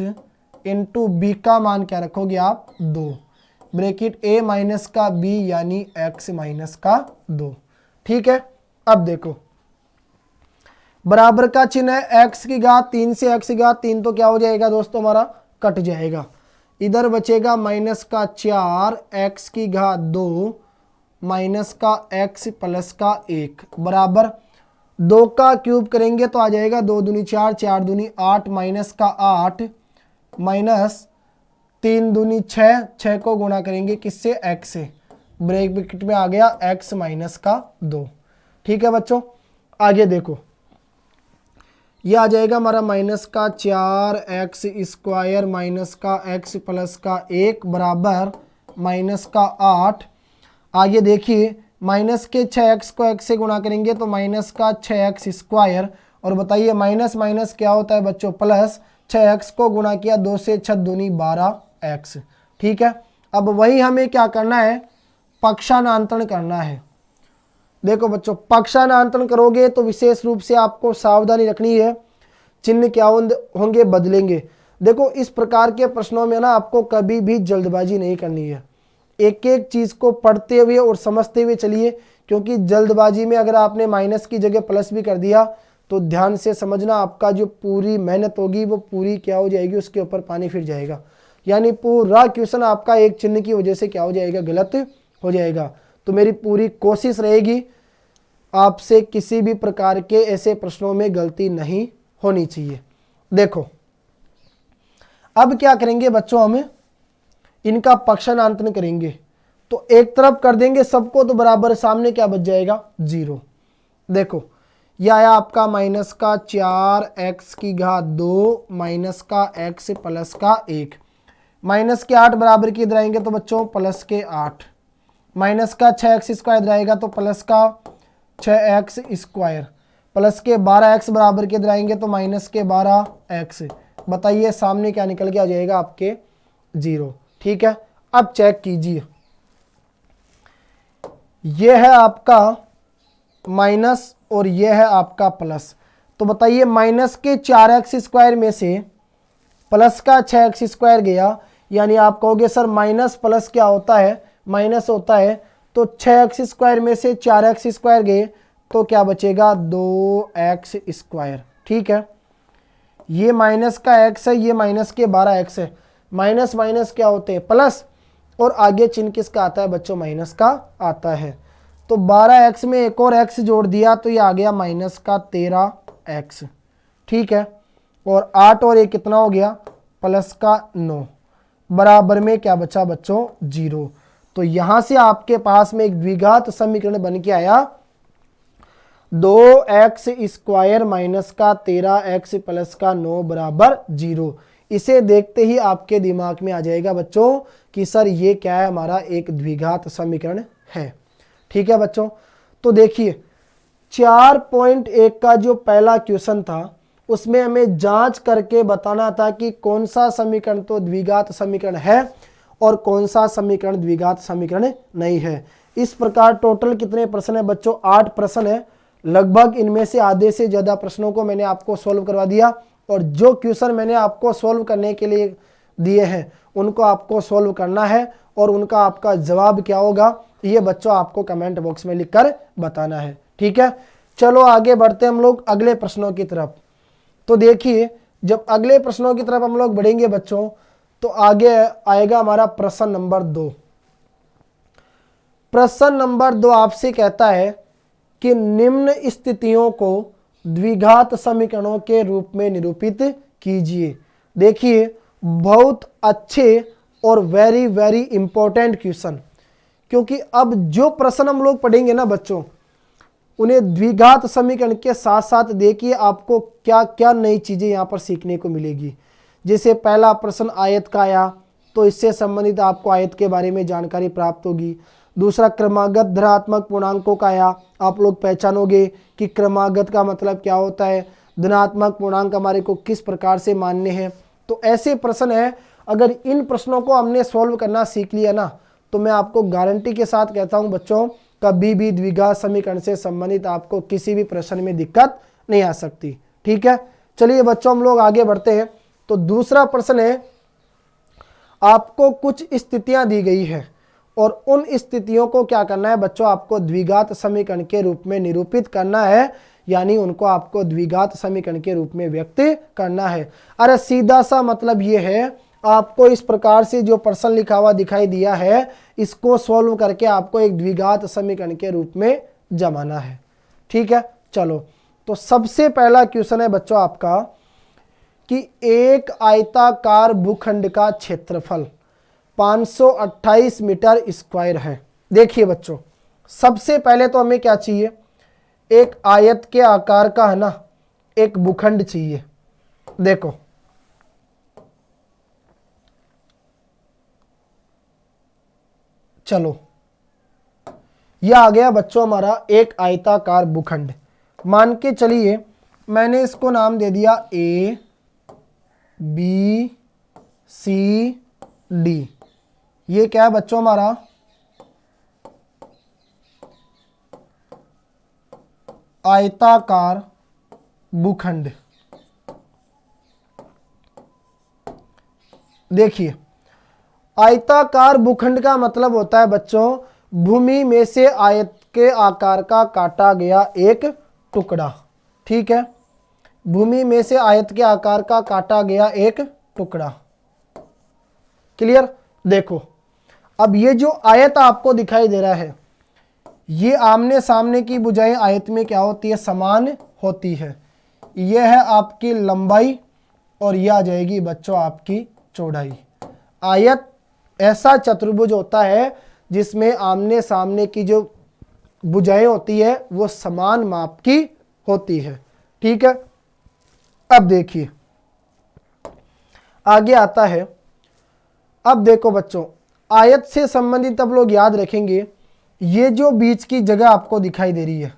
इंटू बी का मान क्या रखोगे आप, 2 ब्रैकेट a माइनस का b यानी x माइनस का 2। ठीक है, अब देखो बराबर का चिन्ह है, x की घात 3 से x की घात 3 तो क्या हो जाएगा दोस्तों हमारा कट जाएगा। इधर बचेगा माइनस का 4 x की घात 2 माइनस का x प्लस का 1 बराबर 2 का क्यूब करेंगे तो आ जाएगा 2 दूनी 4, 4 दूनी 8 माइनस का 8 माइनस 3 दूनी 6, 6 को गुणा करेंगे किससे x से, ब्रैकेट में आ गया x माइनस का 2। ठीक है बच्चों, आगे देखो ये आ जाएगा हमारा माइनस का 4x स्क्वायर माइनस का x प्लस का 1 बराबर माइनस का 8। आगे देखिए माइनस के 6x को x से गुणा करेंगे तो माइनस का 6x स्क्वायर, और बताइए माइनस माइनस क्या होता है बच्चों प्लस, 6x को गुणा किया 2 से 6 दूनी 12x। ठीक है, अब वही हमें क्या करना है, पक्षांतरण करना है। देखो बच्चों पक्षांतरण करोगे तो विशेष रूप से आपको सावधानी रखनी है, चिन्ह क्या होंगे बदलेंगे। देखो इस प्रकार के प्रश्नों में ना आपको कभी भी जल्दबाजी नहीं करनी है, एक एक चीज को पढ़ते हुए और समझते हुए चलिए, क्योंकि जल्दबाजी में अगर आपने माइनस की जगह प्लस भी कर दिया तो ध्यान से समझना आपका जो पूरी मेहनत होगी वो पूरी क्या हो जाएगी, उसके ऊपर पानी फिर जाएगा, यानी पूरा क्वेश्चन आपका एक चिन्ह की वजह से क्या हो जाएगा, गलत हो जाएगा। तो मेरी पूरी कोशिश रहेगी आपसे किसी भी प्रकार के ऐसे प्रश्नों में गलती नहीं होनी चाहिए। देखो अब क्या करेंगे बच्चों, हमें इनका पक्षांतरण करेंगे तो एक तरफ कर देंगे सबको तो बराबर सामने क्या बच जाएगा 0। देखो यह आया आपका माइनस का 4x की घात 2 माइनस का x प्लस का 1, माइनस के 8 बराबर की इधर आएंगे तो बच्चों प्लस के 8, माइनस का 6x स्क्वायर इधर आएगा तो प्लस का 6x स्क्वायर, प्लस के 12x बराबर के इधर आएंगे तो माइनस के 12x। बताइए सामने क्या निकल के आ जाएगा आपके 0। ठीक है, अब चेक कीजिए, यह है आपका माइनस और यह है आपका प्लस, तो बताइए माइनस के 4x स्क्वायर में से प्लस का 6x स्क्वायर गया, यानी आप कहोगे सर माइनस प्लस क्या होता है, माइनस होता है, तो 6x स्क्वायर में से 4x स्क्वायर गए तो क्या बचेगा 2x स्क्वायर। ठीक है, ये माइनस का x है, ये माइनस के 12x है, माइनस माइनस क्या होते हैं प्लस, और आगे चिन्ह किसका आता है बच्चों, माइनस का आता है। तो 12x में एक और x जोड़ दिया तो ये आ गया माइनस का 13x। ठीक है, और 8 और 1 कितना हो गया, प्लस का 9, बराबर में क्या बचा बच्चों 0। तो यहां से आपके पास में एक द्विघात समीकरण बन के आया 2x स्क्वायर माइनस का 13x प्लस का 9 बराबर 0। इसे देखते ही आपके दिमाग में आ जाएगा बच्चों कि सर ये क्या है, हमारा एक द्विघात समीकरण है। ठीक है बच्चों, तो देखिए 4.1 का जो पहला क्वेश्चन था उसमें हमें जांच करके बताना था कि कौन सा समीकरण तो द्विघात समीकरण है और कौन सा समीकरण द्विघात समीकरण नहीं है। इस प्रकार टोटल कितने प्रश्न है बच्चों, 8 प्रश्न है। लगभग इनमें से आधे से ज़्यादा प्रश्नों को मैंने आपको सॉल्व करवा दिया, और जो क्वेश्चन मैंने आपको सॉल्व करने के लिए दिए हैं उनको आपको सॉल्व करना है, और उनका आपका जवाब क्या होगा ये बच्चों आपको कमेंट बॉक्स में लिखकर बताना है। ठीक है, चलो आगे बढ़ते हैं हम लोग अगले प्रश्नों की तरफ। तो देखिए जब अगले प्रश्नों की तरफ हम लोग बढ़ेंगे बच्चों तो आगे आएगा हमारा प्रश्न नंबर 2। प्रश्न नंबर 2 आपसे कहता है कि निम्न स्थितियों को द्विघात समीकरणों के रूप में निरूपित कीजिए। देखिए बहुत अच्छे और वेरी वेरी इंपॉर्टेंट क्वेश्चन, क्योंकि अब जो प्रश्न हम लोग पढ़ेंगे ना बच्चों उन्हें द्विघात समीकरण के साथ साथ देखिए आपको क्या क्या नई चीज़ें यहाँ पर सीखने को मिलेगी। जैसे पहला प्रश्न आयत का आया तो इससे संबंधित आपको आयत के बारे में जानकारी प्राप्त होगी। दूसरा क्रमागत धनात्मक पूर्णांकों का आया, आप लोग पहचानोगे कि क्रमागत का मतलब क्या होता है, धनात्मक पूर्णांक हमारे को किस प्रकार से मान्य है। तो ऐसे प्रश्न है, अगर इन प्रश्नों को हमने सॉल्व करना सीख लिया ना तो मैं आपको गारंटी के साथ कहता हूं बच्चों कभी भी द्विघात समीकरण से संबंधित आपको किसी भी प्रश्न में दिक्कत नहीं आ सकती। ठीक है, चलिए बच्चों हम लोग आगे बढ़ते हैं। तो दूसरा प्रश्न है, आपको कुछ स्थितियां दी गई है और उन स्थितियों को क्या करना है बच्चों, आपको द्विघात समीकरण के रूप में निरूपित करना है। यानी उनको आपको द्विघात समीकरण के रूप में व्यक्त करना है। अरे सीधा सा मतलब ये है, आपको इस प्रकार से जो प्रश्न लिखा हुआ दिखाई दिया है, इसको सॉल्व करके आपको एक द्विघात समीकरण के रूप में जमाना है। ठीक है, चलो तो सबसे पहला क्वेश्चन है बच्चों आपका कि एक आयताकार भूखंड का क्षेत्रफल 528 मीटर स्क्वायर है। देखिए बच्चों, सबसे पहले तो हमें क्या चाहिए, एक आयत के आकार का है ना एक भूखंड चाहिए। देखो चलो, यह आ गया बच्चों हमारा एक आयताकार भूखंड। मान के चलिए मैंने इसको नाम दे दिया ए बी सी डी। ये क्या है बच्चों हमारा आयताकार भूखंड। देखिए आयताकार भूखंड का मतलब होता है बच्चों भूमि में से आयत के आकार का काटा गया एक टुकड़ा। ठीक है, भूमि में से आयत के आकार का काटा गया एक टुकड़ा। क्लियर। देखो अब ये जो आयत आपको दिखाई दे रहा है, ये आमने सामने की भुजाएं आयत में क्या होती है, समान होती है। यह है आपकी लंबाई और यह आ जाएगी बच्चों आपकी चौड़ाई। आयत ऐसा चतुर्भुज होता है जिसमें आमने सामने की जो भुजाएं होती है वो समान माप की होती है। ठीक है, अब देखिए आगे आता है। अब देखो बच्चों, आयत से संबंधित अब लोग याद रखेंगे, ये जो बीच की जगह आपको दिखाई दे रही है,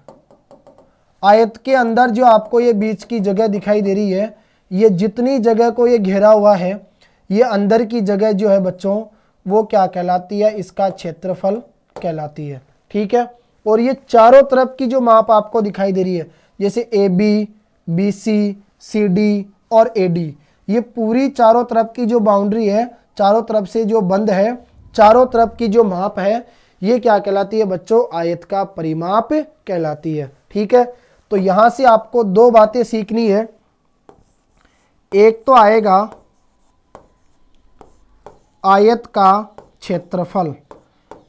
आयत के अंदर जो आपको ये बीच की जगह दिखाई दे रही है, ये जितनी जगह को ये घेरा हुआ है, ये अंदर की जगह जो है बच्चों वो क्या कहलाती है, इसका क्षेत्रफल कहलाती है। ठीक है, और ये चारों तरफ की जो माप आपको दिखाई दे रही है, जैसे A B, B C, C D और ए डी, ये पूरी चारों तरफ की जो बाउंड्री है, चारों तरफ से जो बंद है, चारों तरफ की जो माप है, ये क्या कहलाती है बच्चों, आयत का परिमाप कहलाती है। ठीक है, तो यहां से आपको दो बातें सीखनी है। एक तो आएगा आयत का क्षेत्रफल।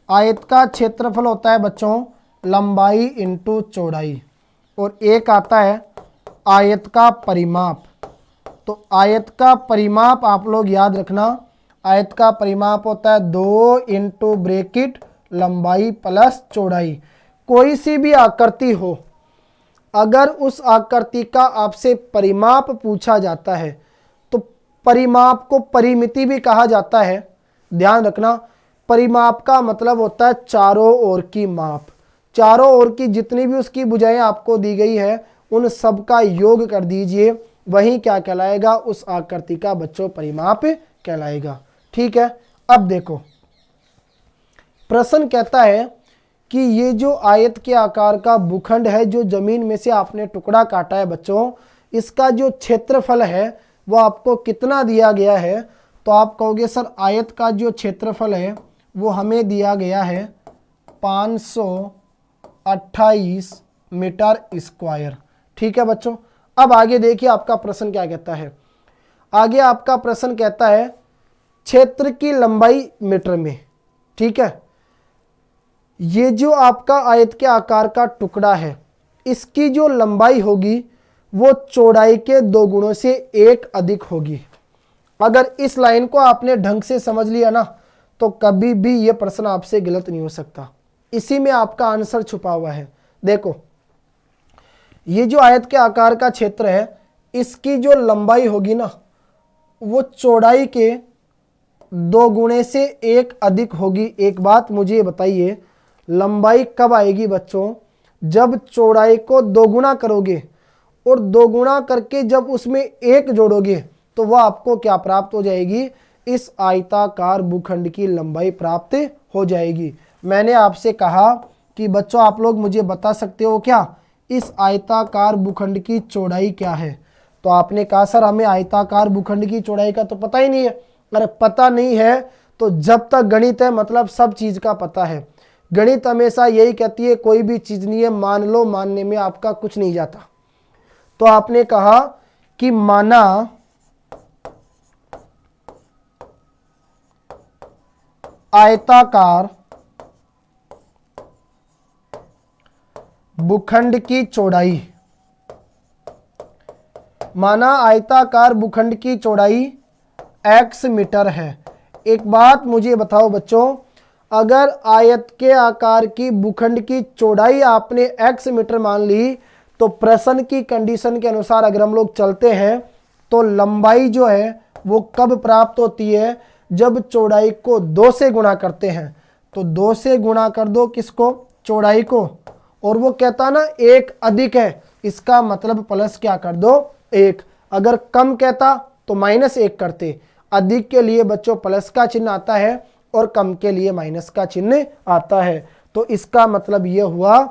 आयत का क्षेत्रफल होता है बच्चों लंबाई इंटू चौड़ाई, और एक आता है आयत का परिमाप। तो आयत का परिमाप आप लोग याद रखना, आयत का परिमाप होता है 2 इंटू ब्रैकेट लंबाई प्लस चौड़ाई। कोई सी भी आकृति हो, अगर उस आकृति का आपसे परिमाप पूछा जाता है तो परिमाप को परिमिति भी कहा जाता है। ध्यान रखना, परिमाप का मतलब होता है चारों ओर की माप। चारों ओर की जितनी भी उसकी भुजाएं आपको दी गई है उन सब का योग कर दीजिए, वही क्या कहलाएगा, उस आकृति का बच्चों परिमाप कहलाएगा। ठीक है, अब देखो प्रश्न कहता है कि ये जो आयत के आकार का भूखंड है, जो जमीन में से आपने टुकड़ा काटा है बच्चों, इसका जो क्षेत्रफल है वो आपको कितना दिया गया है। तो आप कहोगे सर आयत का जो क्षेत्रफल है वो हमें दिया गया है 528 मीटर स्क्वायर। ठीक है बच्चों, अब आगे देखिए आपका प्रश्न क्या कहता है। आगे आपका प्रश्न कहता है क्षेत्र की लंबाई मीटर में। ठीक है, ये जो आपका आयत के आकार का टुकड़ा है, इसकी जो लंबाई होगी वो चौड़ाई के 2 गुणों से 1 अधिक होगी। अगर इस लाइन को आपने ढंग से समझ लिया ना, तो कभी भी ये प्रश्न आपसे गलत नहीं हो सकता। इसी में आपका आंसर छुपा हुआ है। देखो ये जो आयत के आकार का क्षेत्र है, इसकी जो लंबाई होगी ना वो चौड़ाई के 2 गुणे से 1 अधिक होगी। एक बात मुझे बताइए, लंबाई कब आएगी बच्चों, जब चौड़ाई को 2 गुना करोगे और 2 गुना करके जब उसमें 1 जोड़ोगे तो वह आपको क्या प्राप्त हो जाएगी, इस आयताकार भूखंड की लंबाई प्राप्त हो जाएगी। मैंने आपसे कहा कि बच्चों आप लोग मुझे बता सकते हो क्या, इस आयताकार भूखंड की चौड़ाई क्या है। तो आपने कहा सर हमें आयताकार भूखंड की चौड़ाई का तो पता ही नहीं है। अरे पता नहीं है तो जब तक गणित है मतलब सब चीज़ का पता है। गणित हमेशा यही कहती है, कोई भी चीज नहीं है मान लो, मानने में आपका कुछ नहीं जाता। तो आपने कहा कि माना आयताकार भूखंड की चौड़ाई, माना आयताकार भूखंड की चौड़ाई x मीटर है। एक बात मुझे बताओ बच्चों, अगर आयत के आकार की भूखंड की चौड़ाई आपने x मीटर मान ली, तो प्रश्न की कंडीशन के अनुसार अगर हम लोग चलते हैं तो लंबाई जो है वो कब प्राप्त होती है, जब चौड़ाई को 2 से गुणा करते हैं। तो 2 से गुणा कर दो किसको, चौड़ाई को, और वो कहता ना 1 अधिक है, इसका मतलब प्लस क्या कर दो 1। अगर कम कहता तो -1 करते। अधिक के लिए बच्चों प्लस का चिन्ह आता है और कम के लिए माइनस का चिन्ह आता है। तो इसका मतलब यह हुआ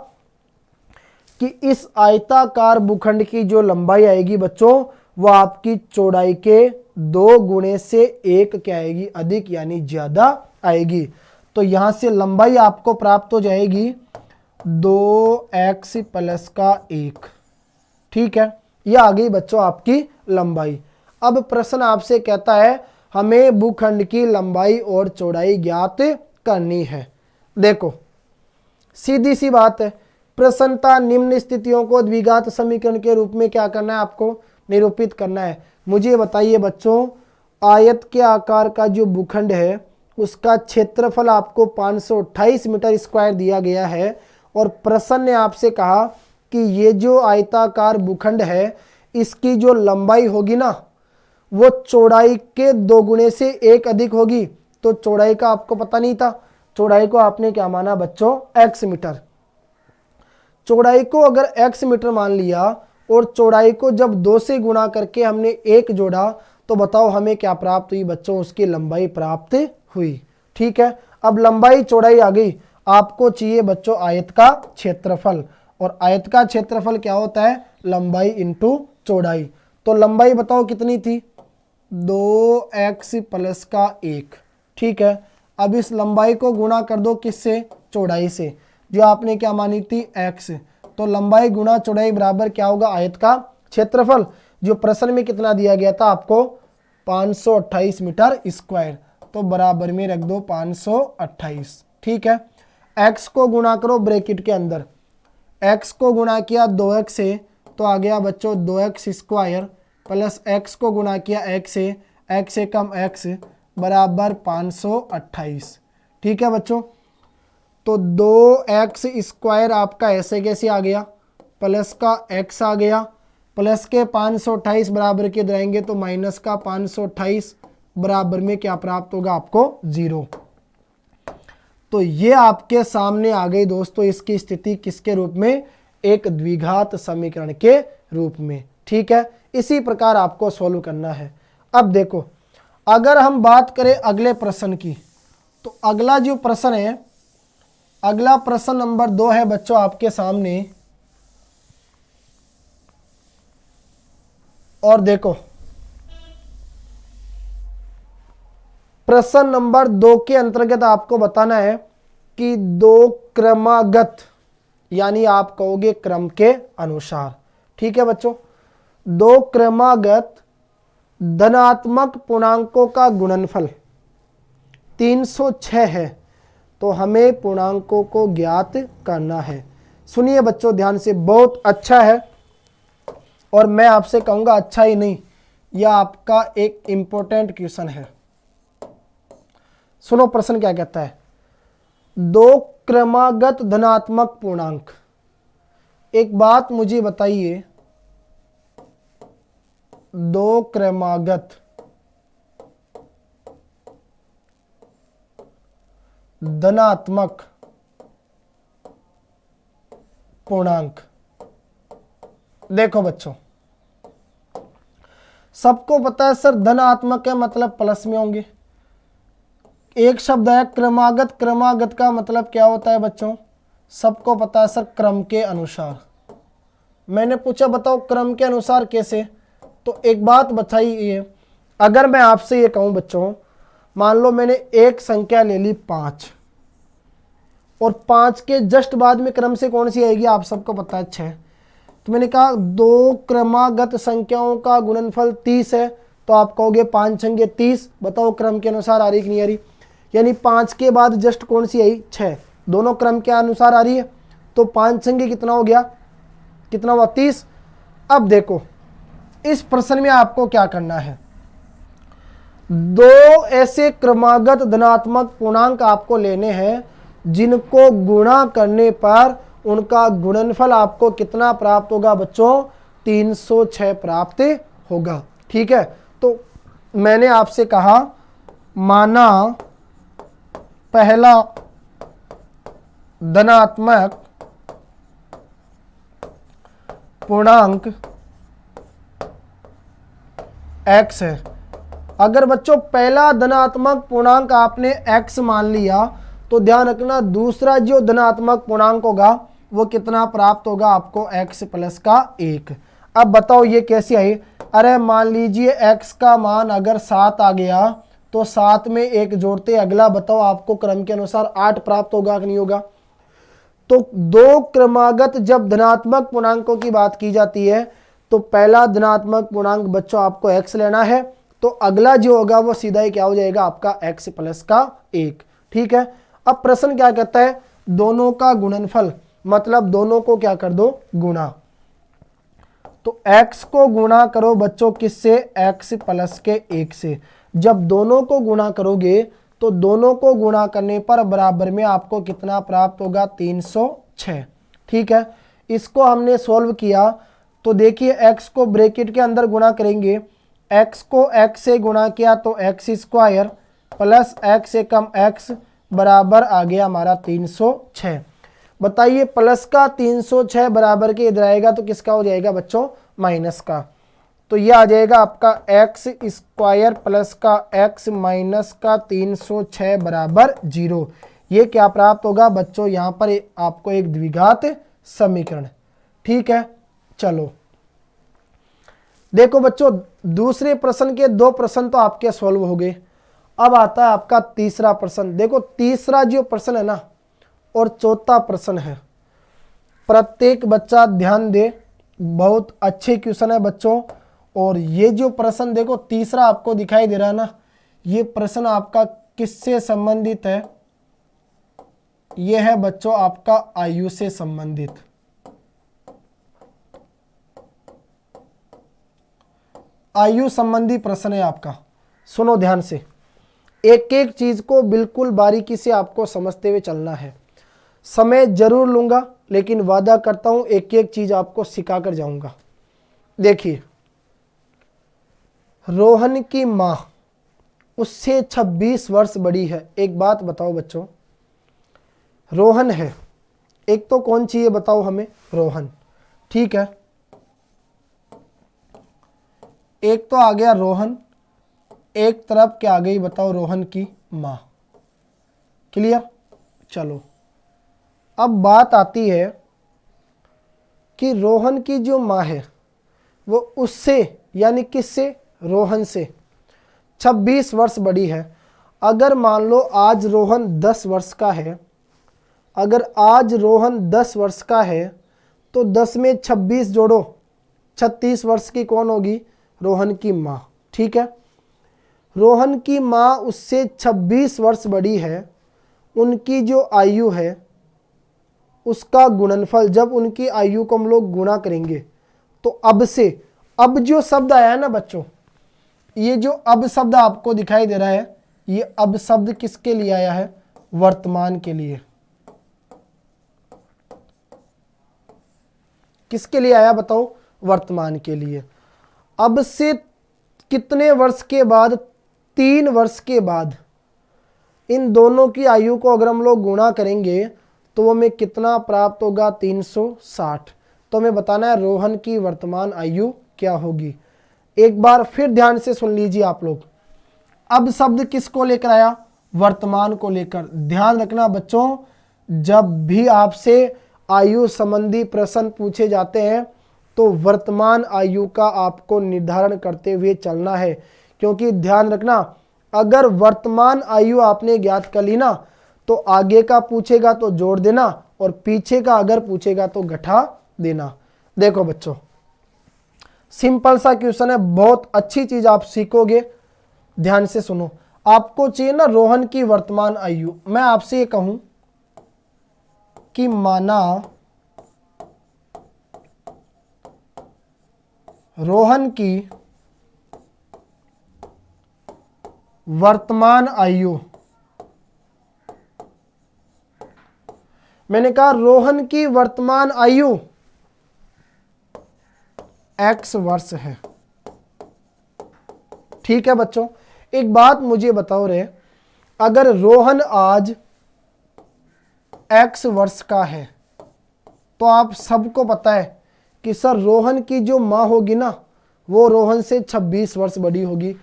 कि इस आयताकार भूखंड की जो लंबाई आएगी बच्चों, वो आपकी चौड़ाई के 2 गुणे से 1 क्या आएगी, अधिक यानी ज्यादा आएगी। तो यहां से लंबाई आपको प्राप्त हो जाएगी 2x प्लस का 1। ठीक है, यह आ गई बच्चों आपकी लंबाई। अब प्रश्न आपसे कहता है हमें भूखंड की लंबाई और चौड़ाई ज्ञात करनी है। देखो सीधी सी बात है, प्रसन्नता निम्न स्थितियों को द्विघात समीकरण के रूप में क्या करना है, आपको निरूपित करना है। मुझे बताइए बच्चों, आयत के आकार का जो भूखंड है उसका क्षेत्रफल आपको 528 मीटर स्क्वायर दिया गया है, और प्रश्न ने आपसे कहा कि ये जो आयताकार भूखंड है इसकी जो लंबाई होगी ना, वो चौड़ाई के 2 गुणे से 1 अधिक होगी। तो चौड़ाई का आपको पता नहीं था, चौड़ाई को आपने क्या माना बच्चों, x मीटर। चौड़ाई को अगर x मीटर मान लिया और चौड़ाई को जब 2 से गुणा करके हमने 1 जोड़ा, तो बताओ हमें क्या प्राप्त हुई बच्चों, उसकी लंबाई प्राप्त हुई। ठीक है, अब लंबाई चौड़ाई आ गई, आपको चाहिए बच्चों आयत का क्षेत्रफल, और आयत का क्षेत्रफल क्या होता है, लंबाई इंटू चौड़ाई। तो लंबाई बताओ कितनी थी, 2x प्लस का 1। ठीक है, अब इस लंबाई को गुणा कर दो किससे, चौड़ाई से, जो आपने क्या मानी थी x। तो लंबाई गुणा चौड़ाई बराबर क्या होगा, आयत का क्षेत्रफल, जो प्रश्न में कितना दिया गया था आपको, 528 मीटर स्क्वायर। तो बराबर में रख दो 528। ठीक है, x को गुणा करो ब्रैकेट के अंदर, x को गुणा किया 2x से तो आ गया बच्चों 2x स्क्वायर, प्लस x को गुणा किया x से कम x बराबर 528। ठीक है बच्चों, तो 2x स्क्वायर आपका ऐसे कैसे आ गया, प्लस का x आ गया, प्लस के 528 बराबर के रहेंगे तो माइनस का 528 बराबर में क्या प्राप्त होगा आपको, 0। तो ये आपके सामने आ गई दोस्तों इसकी स्थिति किसके रूप में, एक द्विघात समीकरण के रूप में। ठीक है, इसी प्रकार आपको सॉल्व करना है। अब देखो अगर हम बात करें अगले प्रश्न की, तो अगला जो प्रश्न है, अगला प्रश्न नंबर 2 है बच्चों आपके सामने। और देखो प्रश्न नंबर 2 के अंतर्गत आपको बताना है कि 2 क्रमागत, यानी आप कहोगे क्रम के अनुसार। ठीक है बच्चों, 2 क्रमागत धनात्मक पूर्णांकों का गुणनफल 306 है, तो हमें पूर्णांकों को ज्ञात करना है। सुनिए बच्चों ध्यान से, बहुत अच्छा है, और मैं आपसे कहूंगा अच्छा ही नहीं, यह आपका एक इंपॉर्टेंट क्वेश्चन है। सुनो प्रश्न क्या कहता है, 2 क्रमागत धनात्मक पूर्णांक। एक बात मुझे बताइए, 2 क्रमागत धनात्मक पूर्णांक। देखो बच्चों सबको पता है सर धनात्मक है मतलब प्लस में होंगे। एक शब्द है क्रमागत, क्रमागत का मतलब क्या होता है बच्चों, सबको पता है सर क्रम के अनुसार। मैंने पूछा बताओ क्रम के अनुसार कैसे, तो एक बात बताइए, अगर मैं आपसे ये कहूं बच्चों, मान लो मैंने एक संख्या ले ली 5 और 5 के जस्ट बाद में क्रम से कौन सी आएगी, आप सबको पता है 6। तो मैंने कहा दो क्रमागत संख्याओं का गुणनफल 30 है, तो आप कहोगे 5 छंगे 30। बताओ क्रम के अनुसार आ रही कि नहीं आ रही, यानी 5 के बाद जस्ट कौन सी आई, 6। दोनों क्रम के अनुसार आ रही है, तो 5 छंगे कितना हो गया, कितना हुआ 30। अब देखो इस प्रश्न में आपको क्या करना है, दो ऐसे क्रमागत धनात्मक पूर्णांक आपको लेने हैं जिनको गुणा करने पर उनका गुणनफल आपको कितना प्राप्त होगा बच्चों, 306 प्राप्त होगा। ठीक है, तो मैंने आपसे कहा माना पहला धनात्मक पूर्णांक x है। अगर बच्चों पहला धनात्मक पूर्णांक आपने x मान लिया तो ध्यान रखना दूसरा जो धनात्मक पूर्णांक होगा वो कितना प्राप्त होगा आपको, x प्लस का 1। अब बताओ ये कैसे आई, अरे मान लीजिए x का मान अगर 7 आ गया तो 7 में 1 जोड़ते अगला बताओ आपको क्रम के अनुसार 8 प्राप्त होगा कि नहीं होगा। तो दो क्रमागत जब धनात्मक पूर्णांकों की बात की जाती है तो पहला धनात्मक पूर्णांक बच्चों आपको x लेना है, तो अगला जो होगा वो सीधा ही क्या हो जाएगा आपका x प्लस का 1। ठीक है, अब प्रश्न क्या कहता है, दोनों का गुणनफल, मतलब दोनों को क्या कर दो, गुणा। तो x को गुणा करो बच्चों किससे, x प्लस के 1 से। जब दोनों को गुणा करोगे तो दोनों को गुणा करने पर बराबर में आपको कितना प्राप्त होगा, 306। ठीक है, इसको हमने सॉल्व किया तो देखिए x को ब्रैकेट के अंदर गुणा करेंगे, x को x से गुणा किया तो x स्क्वायर प्लस x से कम x बराबर आ गया हमारा 306। बताइए प्लस का 306 बराबर के इधर आएगा तो किसका हो जाएगा बच्चों, माइनस का। तो ये आ जाएगा आपका x स्क्वायर प्लस का x माइनस का 306 बराबर 0। ये क्या प्राप्त होगा बच्चों, यहाँ पर आपको एक द्विघात समीकरण। ठीक है, चलो देखो बच्चों दूसरे प्रश्न के दो प्रश्न तो आपके सॉल्व हो गए। अब आता है आपका तीसरा प्रश्न। देखो तीसरा जो प्रश्न है ना और चौथा प्रश्न है, प्रत्येक बच्चा ध्यान दे, बहुत अच्छे क्वेश्चन है बच्चों। और ये जो प्रश्न देखो तीसरा आपको दिखाई दे रहा है ना, ये प्रश्न आपका किससे संबंधित है, ये है बच्चों आपका आयु से संबंधित। आयु संबंधी प्रश्न है आपका। सुनो ध्यान से, एक एक चीज को बिल्कुल बारीकी से आपको समझते हुए चलना है। समय जरूर लूंगा लेकिन वादा करता हूं एक एक चीज आपको सिखा कर जाऊंगा। देखिए रोहन की मां उससे 26 वर्ष बड़ी है। एक बात बताओ बच्चों, रोहन है, एक तो कौन चाहिए बताओ हमें, रोहन। ठीक है, एक तो आ गया रोहन, एक तरफ क्या आ गई बताओ, रोहन की मां। क्लियर, चलो अब बात आती है कि रोहन की जो मां है वो उससे यानी किससे, रोहन से 26 वर्ष बड़ी है। अगर मान लो आज रोहन 10 वर्ष का है, अगर आज रोहन 10 वर्ष का है तो 10 में 26 जोड़ो, 36 वर्ष की कौन होगी, रोहन की माँ। ठीक है, रोहन की माँ उससे 26 वर्ष बड़ी है, उनकी जो आयु है उसका गुणनफल, जब उनकी आयु को हम लोग गुणा करेंगे तो अब से, अब जो शब्द आया है ना बच्चों, ये जो अब शब्द आपको दिखाई दे रहा है, ये अब शब्द किसके लिए आया है, वर्तमान के लिए। किसके लिए आया बताओ, वर्तमान के लिए। अब से कितने वर्ष के बाद, 3 वर्ष के बाद इन दोनों की आयु को अगर हम लोग गुणा करेंगे तो वो हमें कितना प्राप्त होगा, 360। तो हमें बताना है रोहन की वर्तमान आयु क्या होगी। एक बार फिर ध्यान से सुन लीजिए आप लोग, अब शब्द किसको लेकर आया, वर्तमान को लेकर। ध्यान रखना बच्चों, जब भी आपसे आयु संबंधी प्रश्न पूछे जाते हैं तो वर्तमान आयु का आपको निर्धारण करते हुए चलना है। क्योंकि ध्यान रखना, अगर वर्तमान आयु आपने ज्ञात कर ली ना तो आगे का पूछेगा तो जोड़ देना और पीछे का अगर पूछेगा तो घटा देना। देखो बच्चों, सिंपल सा क्वेश्चन है, बहुत अच्छी चीज आप सीखोगे। ध्यान से सुनो। आपको चाहिए ना रोहन की वर्तमान आयु। मैं आपसे ये कहूं कि माना रोहन की वर्तमान आयु, मैंने कहा रोहन की वर्तमान आयु x वर्ष है। ठीक है बच्चों, एक बात मुझे बताओ रे, अगर रोहन आज x वर्ष का है तो आप सबको पता है कि सर रोहन की जो माँ होगी ना वो रोहन से 26 वर्ष बड़ी होगी।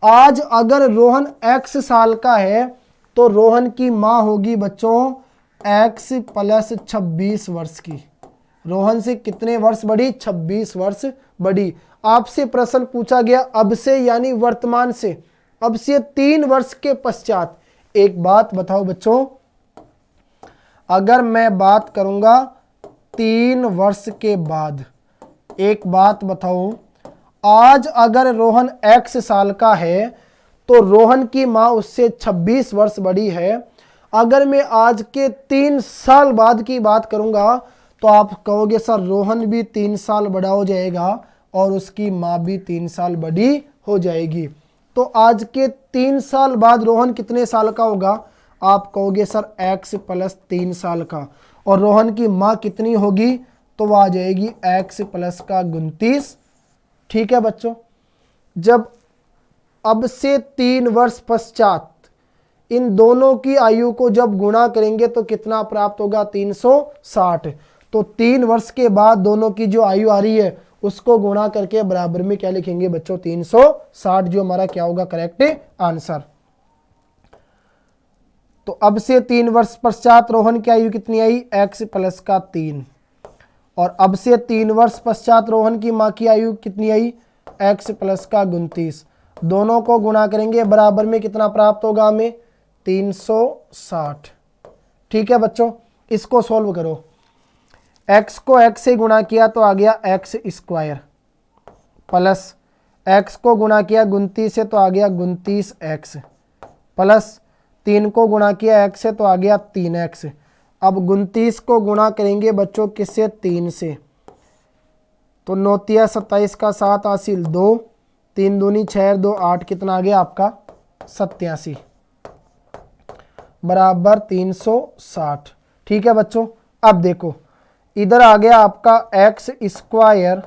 आज अगर रोहन x साल का है तो रोहन की माँ होगी बच्चों x प्लस 26 वर्ष की। रोहन से कितने वर्ष बड़ी? 26 वर्ष बड़ी। आपसे प्रश्न पूछा गया अब से यानी वर्तमान से, अब से 3 वर्ष के पश्चात। एक बात बताओ बच्चों, अगर मैं बात करूंगा 3 वर्ष के बाद, एक बात बताओ, आज अगर रोहन x साल का है तो रोहन की माँ उससे 26 वर्ष बड़ी है। अगर मैं आज के 3 साल बाद की बात करूंगा तो आप कहोगे सर रोहन भी 3 साल बड़ा हो जाएगा और उसकी माँ भी 3 साल बड़ी हो जाएगी। तो आज के 3 साल बाद रोहन कितने साल का होगा? आप कहोगे सर x प्लस 3 साल का। और रोहन की माँ कितनी होगी? तो वह आ जाएगी x प्लस का 29। ठीक है बच्चों, जब अब से 3 वर्ष पश्चात इन दोनों की आयु को जब गुणा करेंगे तो कितना प्राप्त होगा? 360। तो 3 वर्ष के बाद दोनों की जो आयु आ रही है उसको गुणा करके बराबर में क्या लिखेंगे बच्चों? 360, जो हमारा क्या होगा करेक्ट आंसर। तो अब से 3 वर्ष पश्चात रोहन की आयु कितनी आई? x प्लस का 3। और अब से 3 वर्ष पश्चात रोहन की माँ की आयु कितनी आई? x प्लस का 29। दोनों को गुणा करेंगे बराबर में कितना प्राप्त होगा हमें? 360। ठीक है बच्चों, इसको सॉल्व करो। x को x से गुणा किया तो आ गया x स्क्वायर, प्लस x को गुणा किया 29 से तो आ गया 29x, प्लस 3 को गुणा किया x से तो आ गया 3x। अब 29 को गुणा करेंगे बच्चों किससे? 3 से। तो 9 तिया 27 का 7 हासिल 2, 3 दूनी 6 2 8, कितना आ गया आपका? 87 बराबर 360। ठीक है बच्चों, अब देखो इधर आ गया आपका x स्क्वायर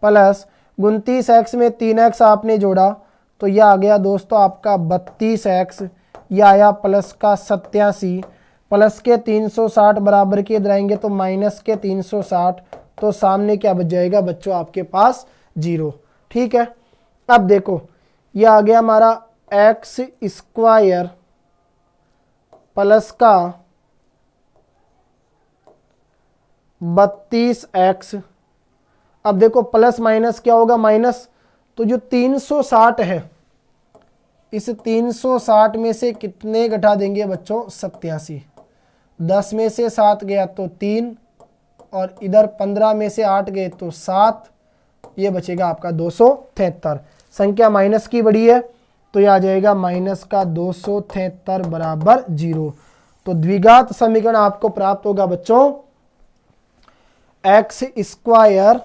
प्लस 29x में 3x आपने जोड़ा तो यह आ गया दोस्तों आपका 32x। यह आया प्लस का 87, प्लस के 360 बराबर के इधर आएंगे तो माइनस के 360, तो सामने क्या बच जाएगा बच्चों आपके पास? 0। ठीक है, अब देखो यह आ गया हमारा x स्क्वायर प्लस का 32x। अब देखो प्लस माइनस क्या होगा? माइनस। तो जो 360 है इस 360 में से कितने घटा देंगे बच्चों? 87। 10 में से 7 गया तो 3, और इधर 15 में से 8 गए तो 7, ये बचेगा आपका 273। संख्या माइनस की बड़ी है तो यह आ जाएगा माइनस का 273 बराबर 0। तो द्विघात समीकरण आपको प्राप्त होगा बच्चों x स्क्वायर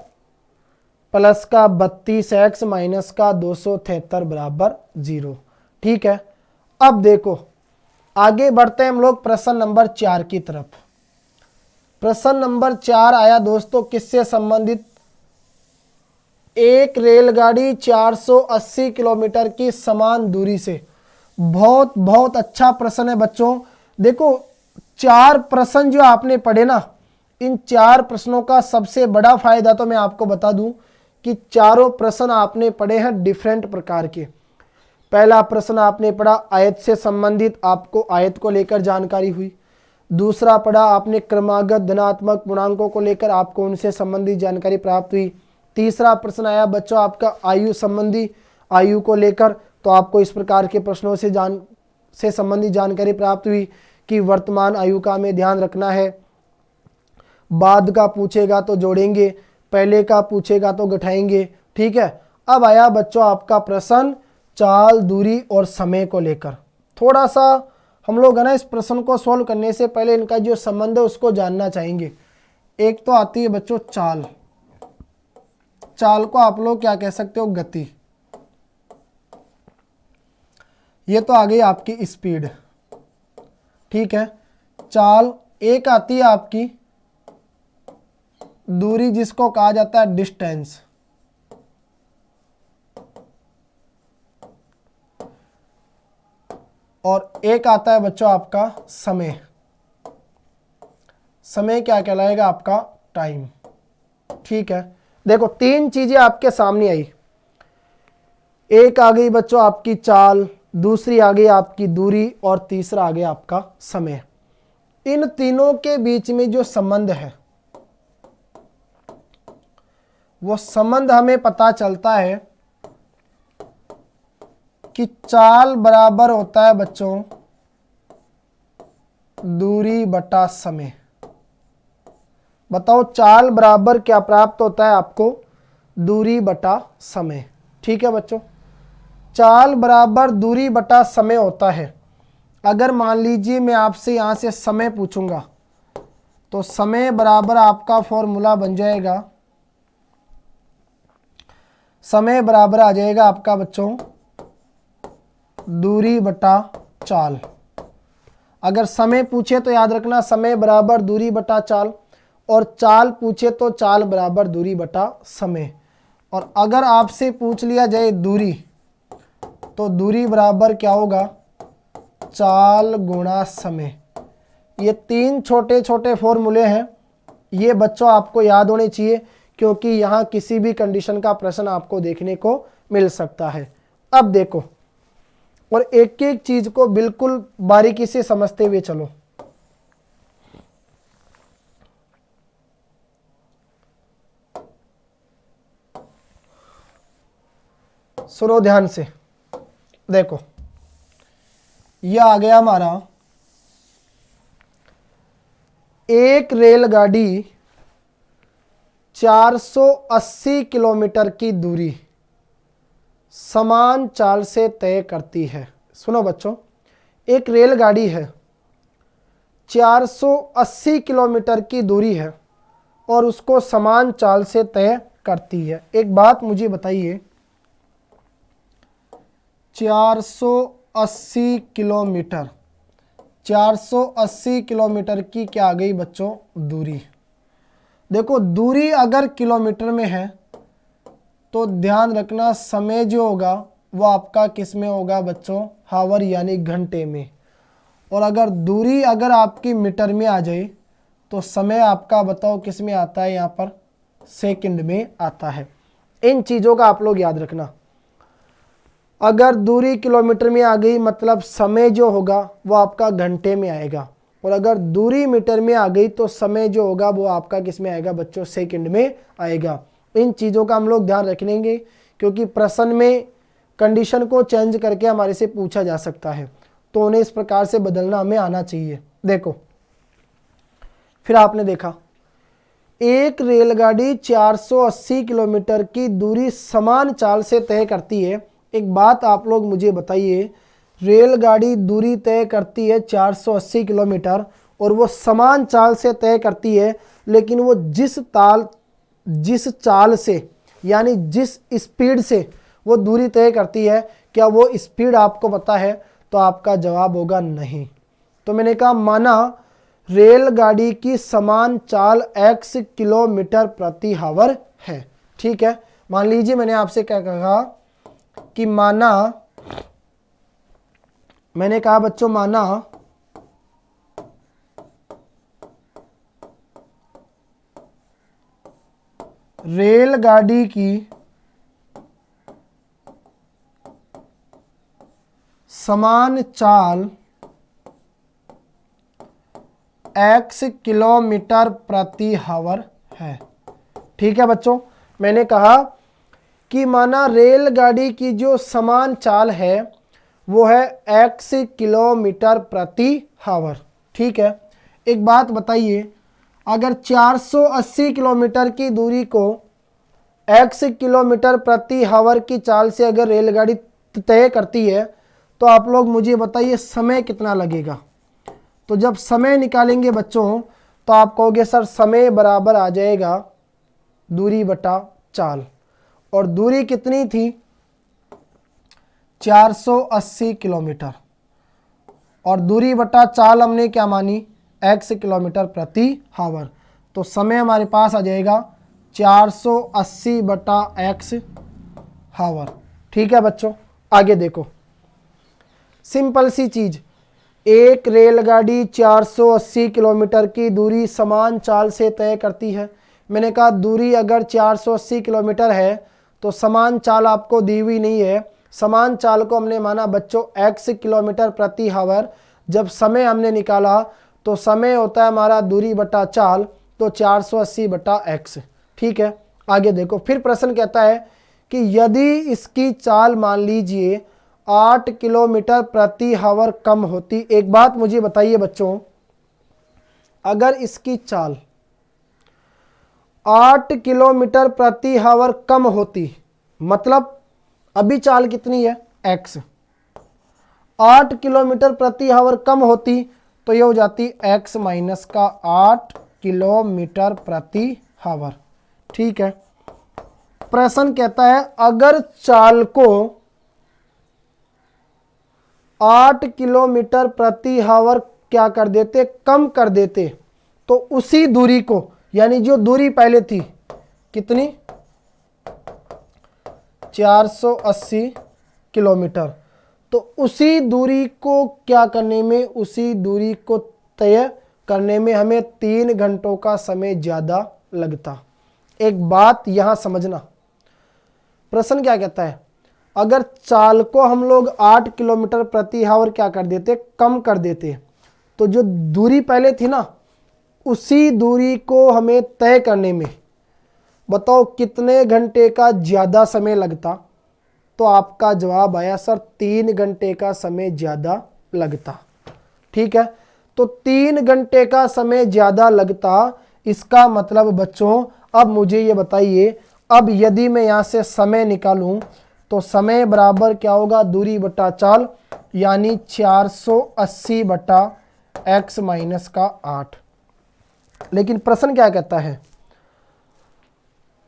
प्लस का 32x माइनस का 273 बराबर 0। ठीक है, अब देखो आगे बढ़ते हैं हम लोग प्रश्न नंबर 4 की तरफ। प्रश्न नंबर 4 आया दोस्तों किससे संबंधित? एक रेलगाड़ी 480 किलोमीटर की समान दूरी से। बहुत अच्छा प्रश्न है बच्चों। देखो 4 प्रश्न जो आपने पढ़े ना, इन 4 प्रश्नों का सबसे बड़ा फायदा तो मैं आपको बता दूं कि चारों प्रश्न आपने पढ़े हैं डिफरेंट प्रकार के। पहला प्रश्न आपने पढ़ा आयत से संबंधित, आपको आयत को लेकर जानकारी हुई। दूसरा पढ़ा आपने क्रमागत धनात्मक पूर्णांकों को लेकर, आपको उनसे संबंधित जानकारी प्राप्त हुई। तीसरा प्रश्न आया बच्चों आपका आयु संबंधी, आयु को लेकर, तो आपको इस प्रकार के प्रश्नों से संबंधित जानकारी प्राप्त हुई कि वर्तमान आयु का हमें ध्यान रखना है। बाद का पूछेगा तो जोड़ेंगे, पहले का पूछेगा तो घटाएंगे। ठीक है, अब आया बच्चों आपका प्रश्न चाल, दूरी और समय को लेकर। थोड़ा सा हम लोग है ना इस प्रश्न को सॉल्व करने से पहले इनका जो संबंध है उसको जानना चाहेंगे। एक तो आती है बच्चों चाल। चाल को आप लोग क्या कह सकते हो, गति। ये तो आ गई आपकी स्पीड। ठीक है, चाल। एक आती है आपकी दूरी, जिसको कहा जाता है डिस्टेंस। और एक आता है बच्चों आपका समय। समय क्या कहलाएगा आपका, टाइम। ठीक है, देखो तीन चीजें आपके सामने आई। एक आ गई बच्चों आपकी चाल, दूसरी आ गई आपकी दूरी और तीसरा आ गया आपका समय। इन तीनों के बीच में जो संबंध है वो संबंध हमें पता चलता है कि चाल बराबर होता है बच्चों दूरी बटा समय। बताओ चाल बराबर क्या प्राप्त होता है आपको, दूरी बटा समय। ठीक है बच्चों, चाल बराबर दूरी बटा समय होता है। अगर मान लीजिए मैं आपसे यहां से समय पूछूंगा तो समय बराबर आपका फॉर्मूला बन जाएगा, समय बराबर आ जाएगा आपका बच्चों दूरी बटा चाल। अगर समय पूछे तो याद रखना समय बराबर दूरी बटा चाल, और चाल पूछे तो चाल बराबर दूरी बटा समय। और अगर आपसे पूछ लिया जाए दूरी, तो दूरी बराबर क्या होगा, चाल गुणा समय। ये तीन छोटे छोटे फॉर्मूले हैं, ये बच्चों आपको याद होने चाहिए, क्योंकि यहाँ किसी भी कंडीशन का प्रश्न आपको देखने को मिल सकता है। अब देखो, और एक एक चीज को बिल्कुल बारीकी से समझते हुए चलो। सुनो ध्यान से, देखो यह आ गया हमारा एक रेलगाड़ी 480 किलोमीटर की दूरी समान चाल से तय करती है। सुनो बच्चों, एक रेलगाड़ी है, 480 किलोमीटर की दूरी है और उसको समान चाल से तय करती है। एक बात मुझे बताइए, 480 किलोमीटर, 480 किलोमीटर की क्या आ गई बच्चों, दूरी। देखो दूरी अगर किलोमीटर में है तो ध्यान रखना समय जो होगा वो आपका किस में होगा बच्चों, हावर यानी घंटे में। और अगर दूरी अगर आपकी मीटर में आ जाए तो समय आपका बताओ किस में आता है, यहाँ पर सेकंड में आता है। इन चीज़ों का आप लोग याद रखना। अगर दूरी किलोमीटर में आ गई मतलब समय जो होगा वो आपका घंटे में आएगा, और अगर दूरी मीटर में आ गई तो समय जो होगा वो आपका किस में आएगा बच्चों, सेकंड में आएगा। इन चीज़ों का हम लोग ध्यान रखेंगे, क्योंकि प्रश्न में कंडीशन को चेंज करके हमारे से पूछा जा सकता है, तो उन्हें इस प्रकार से बदलना हमें आना चाहिए। देखो फिर आपने देखा एक रेलगाड़ी 480 किलोमीटर की दूरी समान चाल से तय करती है। एक बात आप लोग मुझे बताइए, रेलगाड़ी दूरी तय करती है 480 किलोमीटर और वो समान चाल से तय करती है, लेकिन वो जिस चाल से यानी जिस स्पीड से वो दूरी तय करती है, क्या वो स्पीड आपको पता है? तो आपका जवाब होगा नहीं। तो मैंने कहा माना रेलगाड़ी की समान चाल x किलोमीटर प्रति हावर है। ठीक है, मान लीजिए मैंने आपसे क्या कहा कि मैंने कहा बच्चों माना रेलगाड़ी की समान चाल x किलोमीटर प्रति हावर है। ठीक है बच्चों, मैंने कहा कि माना रेलगाड़ी की जो समान चाल है वो है x किलोमीटर प्रति हावर। ठीक है। एक बात बताइए, अगर 480 किलोमीटर की दूरी को x किलोमीटर प्रति हावर की चाल से अगर रेलगाड़ी तय करती है तो आप लोग मुझे बताइए समय कितना लगेगा। तो जब समय निकालेंगे बच्चों तो आप कहोगे सर समय बराबर आ जाएगा दूरी बटा चाल, और दूरी कितनी थी 480 किलोमीटर, और दूरी बटा चाल हमने क्या मानी x किलोमीटर प्रति हावर। तो समय हमारे पास आ जाएगा 480 बटा x हावर। ठीक है बच्चों, आगे देखो, सिंपल सी चीज, एक रेलगाड़ी 480 किलोमीटर की दूरी समान चाल से तय करती है। मैंने कहा दूरी अगर 480 किलोमीटर है तो समान चाल आपको दी हुई नहीं है, समान चाल को हमने माना बच्चों x किलोमीटर प्रति हावर। जब समय हमने निकाला तो समय होता है हमारा दूरी बटा चाल, तो 480 बटा x। ठीक है, आगे देखो, फिर प्रश्न कहता है कि यदि इसकी चाल मान लीजिए 8 किलोमीटर प्रति हावर कम होती। एक बात मुझे बताइए बच्चों, अगर इसकी चाल 8 किलोमीटर प्रति हावर कम होती, मतलब अभी चाल कितनी है x, 8 किलोमीटर प्रति हावर कम होती तो ये हो जाती x माइनस का 8 किलोमीटर प्रति हावर। ठीक है, प्रश्न कहता है अगर चाल को 8 किलोमीटर प्रति हावर क्या कर देते, कम कर देते, तो उसी दूरी को, यानी जो दूरी पहले थी कितनी 480 किलोमीटर, तो उसी दूरी को क्या करने में, उसी दूरी को तय करने में हमें 3 घंटों का समय ज़्यादा लगता। एक बात यहाँ समझना, प्रश्न क्या कहता है, अगर चाल को हम लोग 8 किलोमीटर प्रति हावर क्या कर देते, कम कर देते, तो जो दूरी पहले थी ना उसी दूरी को हमें तय करने में बताओ कितने घंटे का ज़्यादा समय लगता। तो आपका जवाब आया सर 3 घंटे का समय ज़्यादा लगता। ठीक है, तो 3 घंटे का समय ज़्यादा लगता। इसका मतलब बच्चों अब मुझे ये बताइए, अब यदि मैं यहाँ से समय निकालूं तो समय बराबर क्या होगा दूरी बटा चाल, यानी 480 बटा x माइनस का 8। लेकिन प्रश्न क्या कहता है,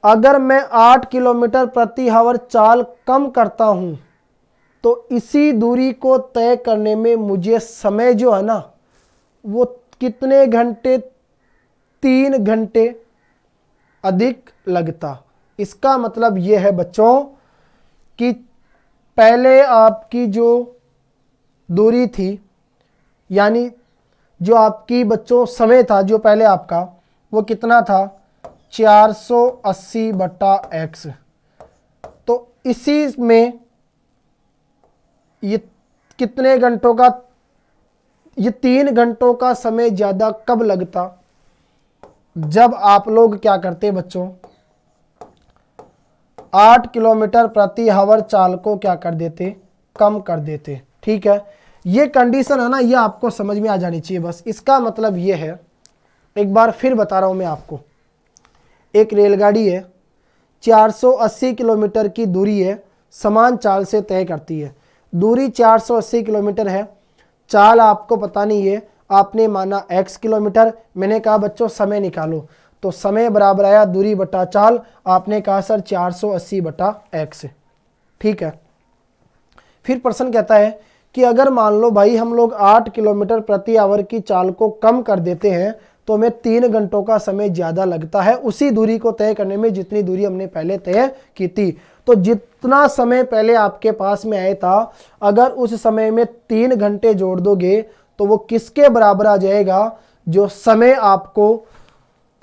अगर मैं 8 किलोमीटर प्रति हावर चाल कम करता हूं तो इसी दूरी को तय करने में मुझे समय जो है ना वो कितने घंटे, 3 घंटे अधिक लगता। इसका मतलब ये है बच्चों कि पहले आपकी जो दूरी थी, यानी जो आपकी बच्चों समय था जो पहले आपका, वो कितना था 480 बटा x। तो इसी में ये कितने घंटों का, ये 3 घंटों का समय ज़्यादा कब लगता, जब आप लोग क्या करते बच्चों 8 किलोमीटर प्रति हावर चाल को क्या कर देते, कम कर देते। ठीक है, ये कंडीशन है ना, ये आपको समझ में आ जानी चाहिए बस। इसका मतलब ये है, एक बार फिर बता रहा हूं मैं आपको, एक रेलगाड़ी है 480 किलोमीटर की दूरी है, समान चाल से तय करती है। दूरी 480 किलोमीटर है, चाल आपको पता नहीं है, आपने माना x किलोमीटर। मैंने कहा बच्चों समय निकालो, तो समय बराबर आया दूरी बटा चाल, आपने कहा सर 480 बटा x। ठीक है, फिर प्रश्न कहता है कि अगर मान लो भाई हम लोग 8 किलोमीटर प्रति आवर की चाल को कम कर देते हैं तो हमें 3 घंटों का समय ज़्यादा लगता है उसी दूरी को तय करने में जितनी दूरी हमने पहले तय की थी। तो जितना समय पहले आपके पास में आया था, अगर उस समय में 3 घंटे जोड़ दोगे तो वो किसके बराबर आ जाएगा, जो समय आपको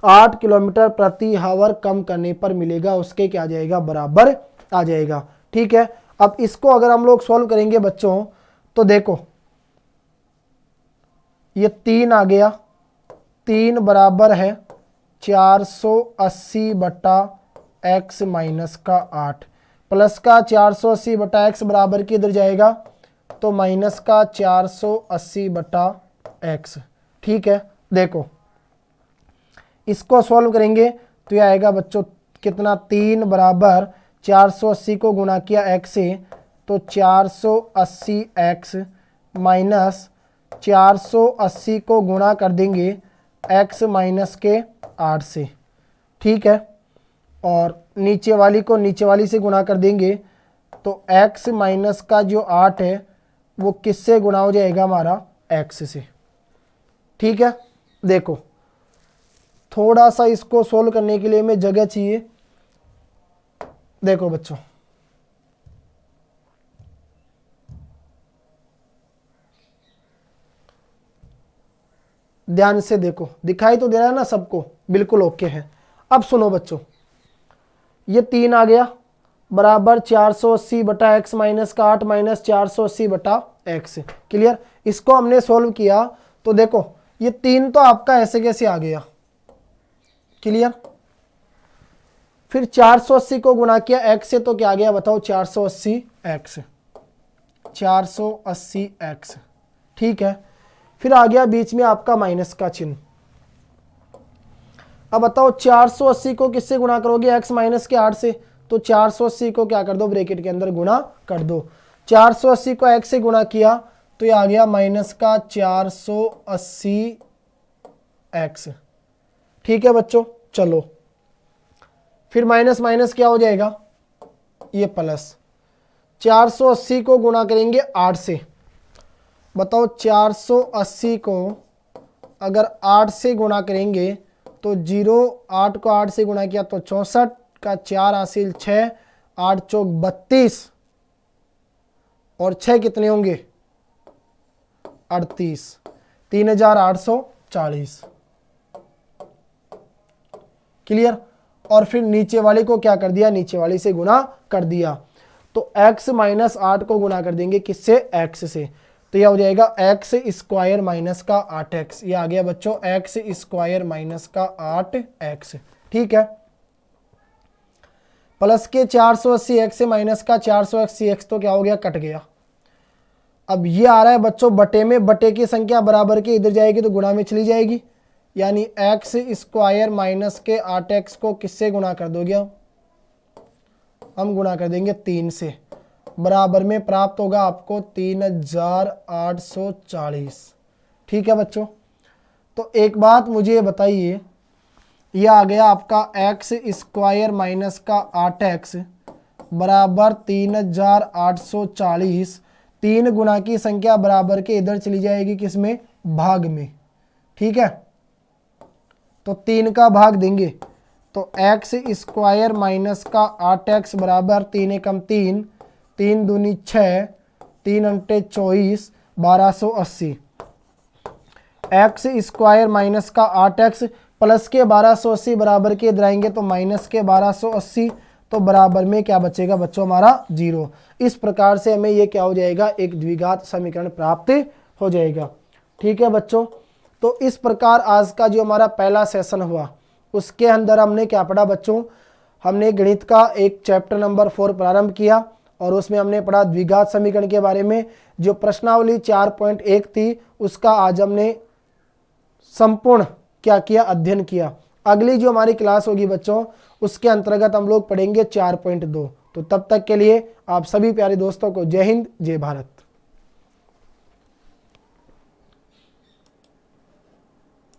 8 किलोमीटर प्रति हावर कम करने पर मिलेगा उसके क्या आ जाएगा, बराबर आ जाएगा। ठीक है, अब इसको अगर हम लोग सॉल्व करेंगे बच्चों तो देखो ये 3 आ गया, 3 बराबर है 480 बटा x माइनस का 8, प्लस का 480 बटा x बराबर किधर जाएगा, तो माइनस का 480 बटा x। ठीक है, देखो इसको सॉल्व करेंगे तो ये आएगा बच्चों कितना, 3 बराबर 480 को गुणा किया x से तो 480x माइनस 480 को गुणा कर देंगे x माइनस के 8 से, ठीक है, और नीचे वाली को नीचे वाली से गुणा कर देंगे तो x माइनस का जो 8 है वो किससे गुणा हो जाएगा, हमारा x से, ठीक है। देखो थोड़ा सा इसको सोल्व करने के लिए हमें जगह चाहिए। देखो बच्चों ध्यान से देखो, दिखाई तो दे रहा है ना सबको, बिल्कुल ओके है। अब सुनो बच्चों, ये 3 आ गया बराबर 480 बटा एक्स माइनस का 8 माइनस 480 बटा एक्स, क्लियर। इसको हमने सोल्व किया तो देखो ये 3 तो आपका ऐसे कैसे आ गया, क्लियर। फिर 480 को गुणा किया x से तो क्या आ गया बताओ, 480x, 480x, ठीक है। फिर आ गया बीच में आपका माइनस का चिन्ह। अब बताओ 480 को किससे गुणा करोगे, x माइनस के 8 से, तो 480 को क्या कर दो, ब्रैकेट के अंदर गुणा कर दो। 480 को x से गुणा किया तो ये आ गया माइनस का 480x, ठीक है बच्चों। चलो फिर माइनस माइनस क्या हो जाएगा, ये प्लस। 480 को गुणा करेंगे 8 से, बताओ 480 को अगर 8 से गुणा करेंगे तो 8 को 8 से गुणा किया तो 64 का 4 हासिल 6, 8 चौक 32 और 6 कितने होंगे 38, 3840, क्लियर। और फिर नीचे वाले को क्या कर दिया, नीचे वाली से गुणा कर दिया तो x माइनस 8 को गुणा कर देंगे किससे, x से, तो यह हो जाएगा x स्क्वायर माइनस का 8x, ये आ गया बच्चों x स्क्वायर माइनस का 8x, ठीक है। प्लस के 480x से माइनस का 480x तो क्या हो गया, कट गया। अब ये आ रहा है बच्चों बटे में, बटे की संख्या बराबर के इधर जाएगी तो गुणा में चली जाएगी, यानी x स्क्वायर माइनस के 8x को किससे गुणा कर दोगे, हम गुणा कर देंगे 3 से, बराबर में प्राप्त होगा आपको 3840, ठीक है बच्चों। तो एक बात मुझे बताइए, यह आ गया आपका x स्क्वायर माइनस का 8x बराबर 3840, 3 गुना की संख्या बराबर के इधर चली जाएगी किसमें, भाग में, ठीक है। तो 3 का भाग देंगे तो x स्क्वायर माइनस का 8x बराबर 3 एकम 3, 3 दूनी 6, 3 अंटे 24, 1280। x स्क्वायर माइनस का 8x प्लस के 1280 बराबर के इधर आएंगे तो माइनस के 1280, तो बराबर में क्या बचेगा बच्चों, हमारा 0। इस प्रकार से हमें ये क्या हो जाएगा, एक द्विघात समीकरण प्राप्त हो जाएगा, ठीक है बच्चों। तो इस प्रकार आज का जो हमारा पहला सेशन हुआ उसके अंदर हमने क्या पढ़ा बच्चों, हमने गणित का एक चैप्टर नंबर 4 प्रारंभ किया और उसमें हमने पढ़ा द्विघात समीकरण के बारे में। जो प्रश्नावली 4.1 थी उसका आज हमने संपूर्ण क्या किया, अध्ययन किया। अगली जो हमारी क्लास होगी बच्चों उसके अंतर्गत हम लोग पढ़ेंगे 4.2। तो तब तक के लिए आप सभी प्यारे दोस्तों को जय हिंद, जय भारत।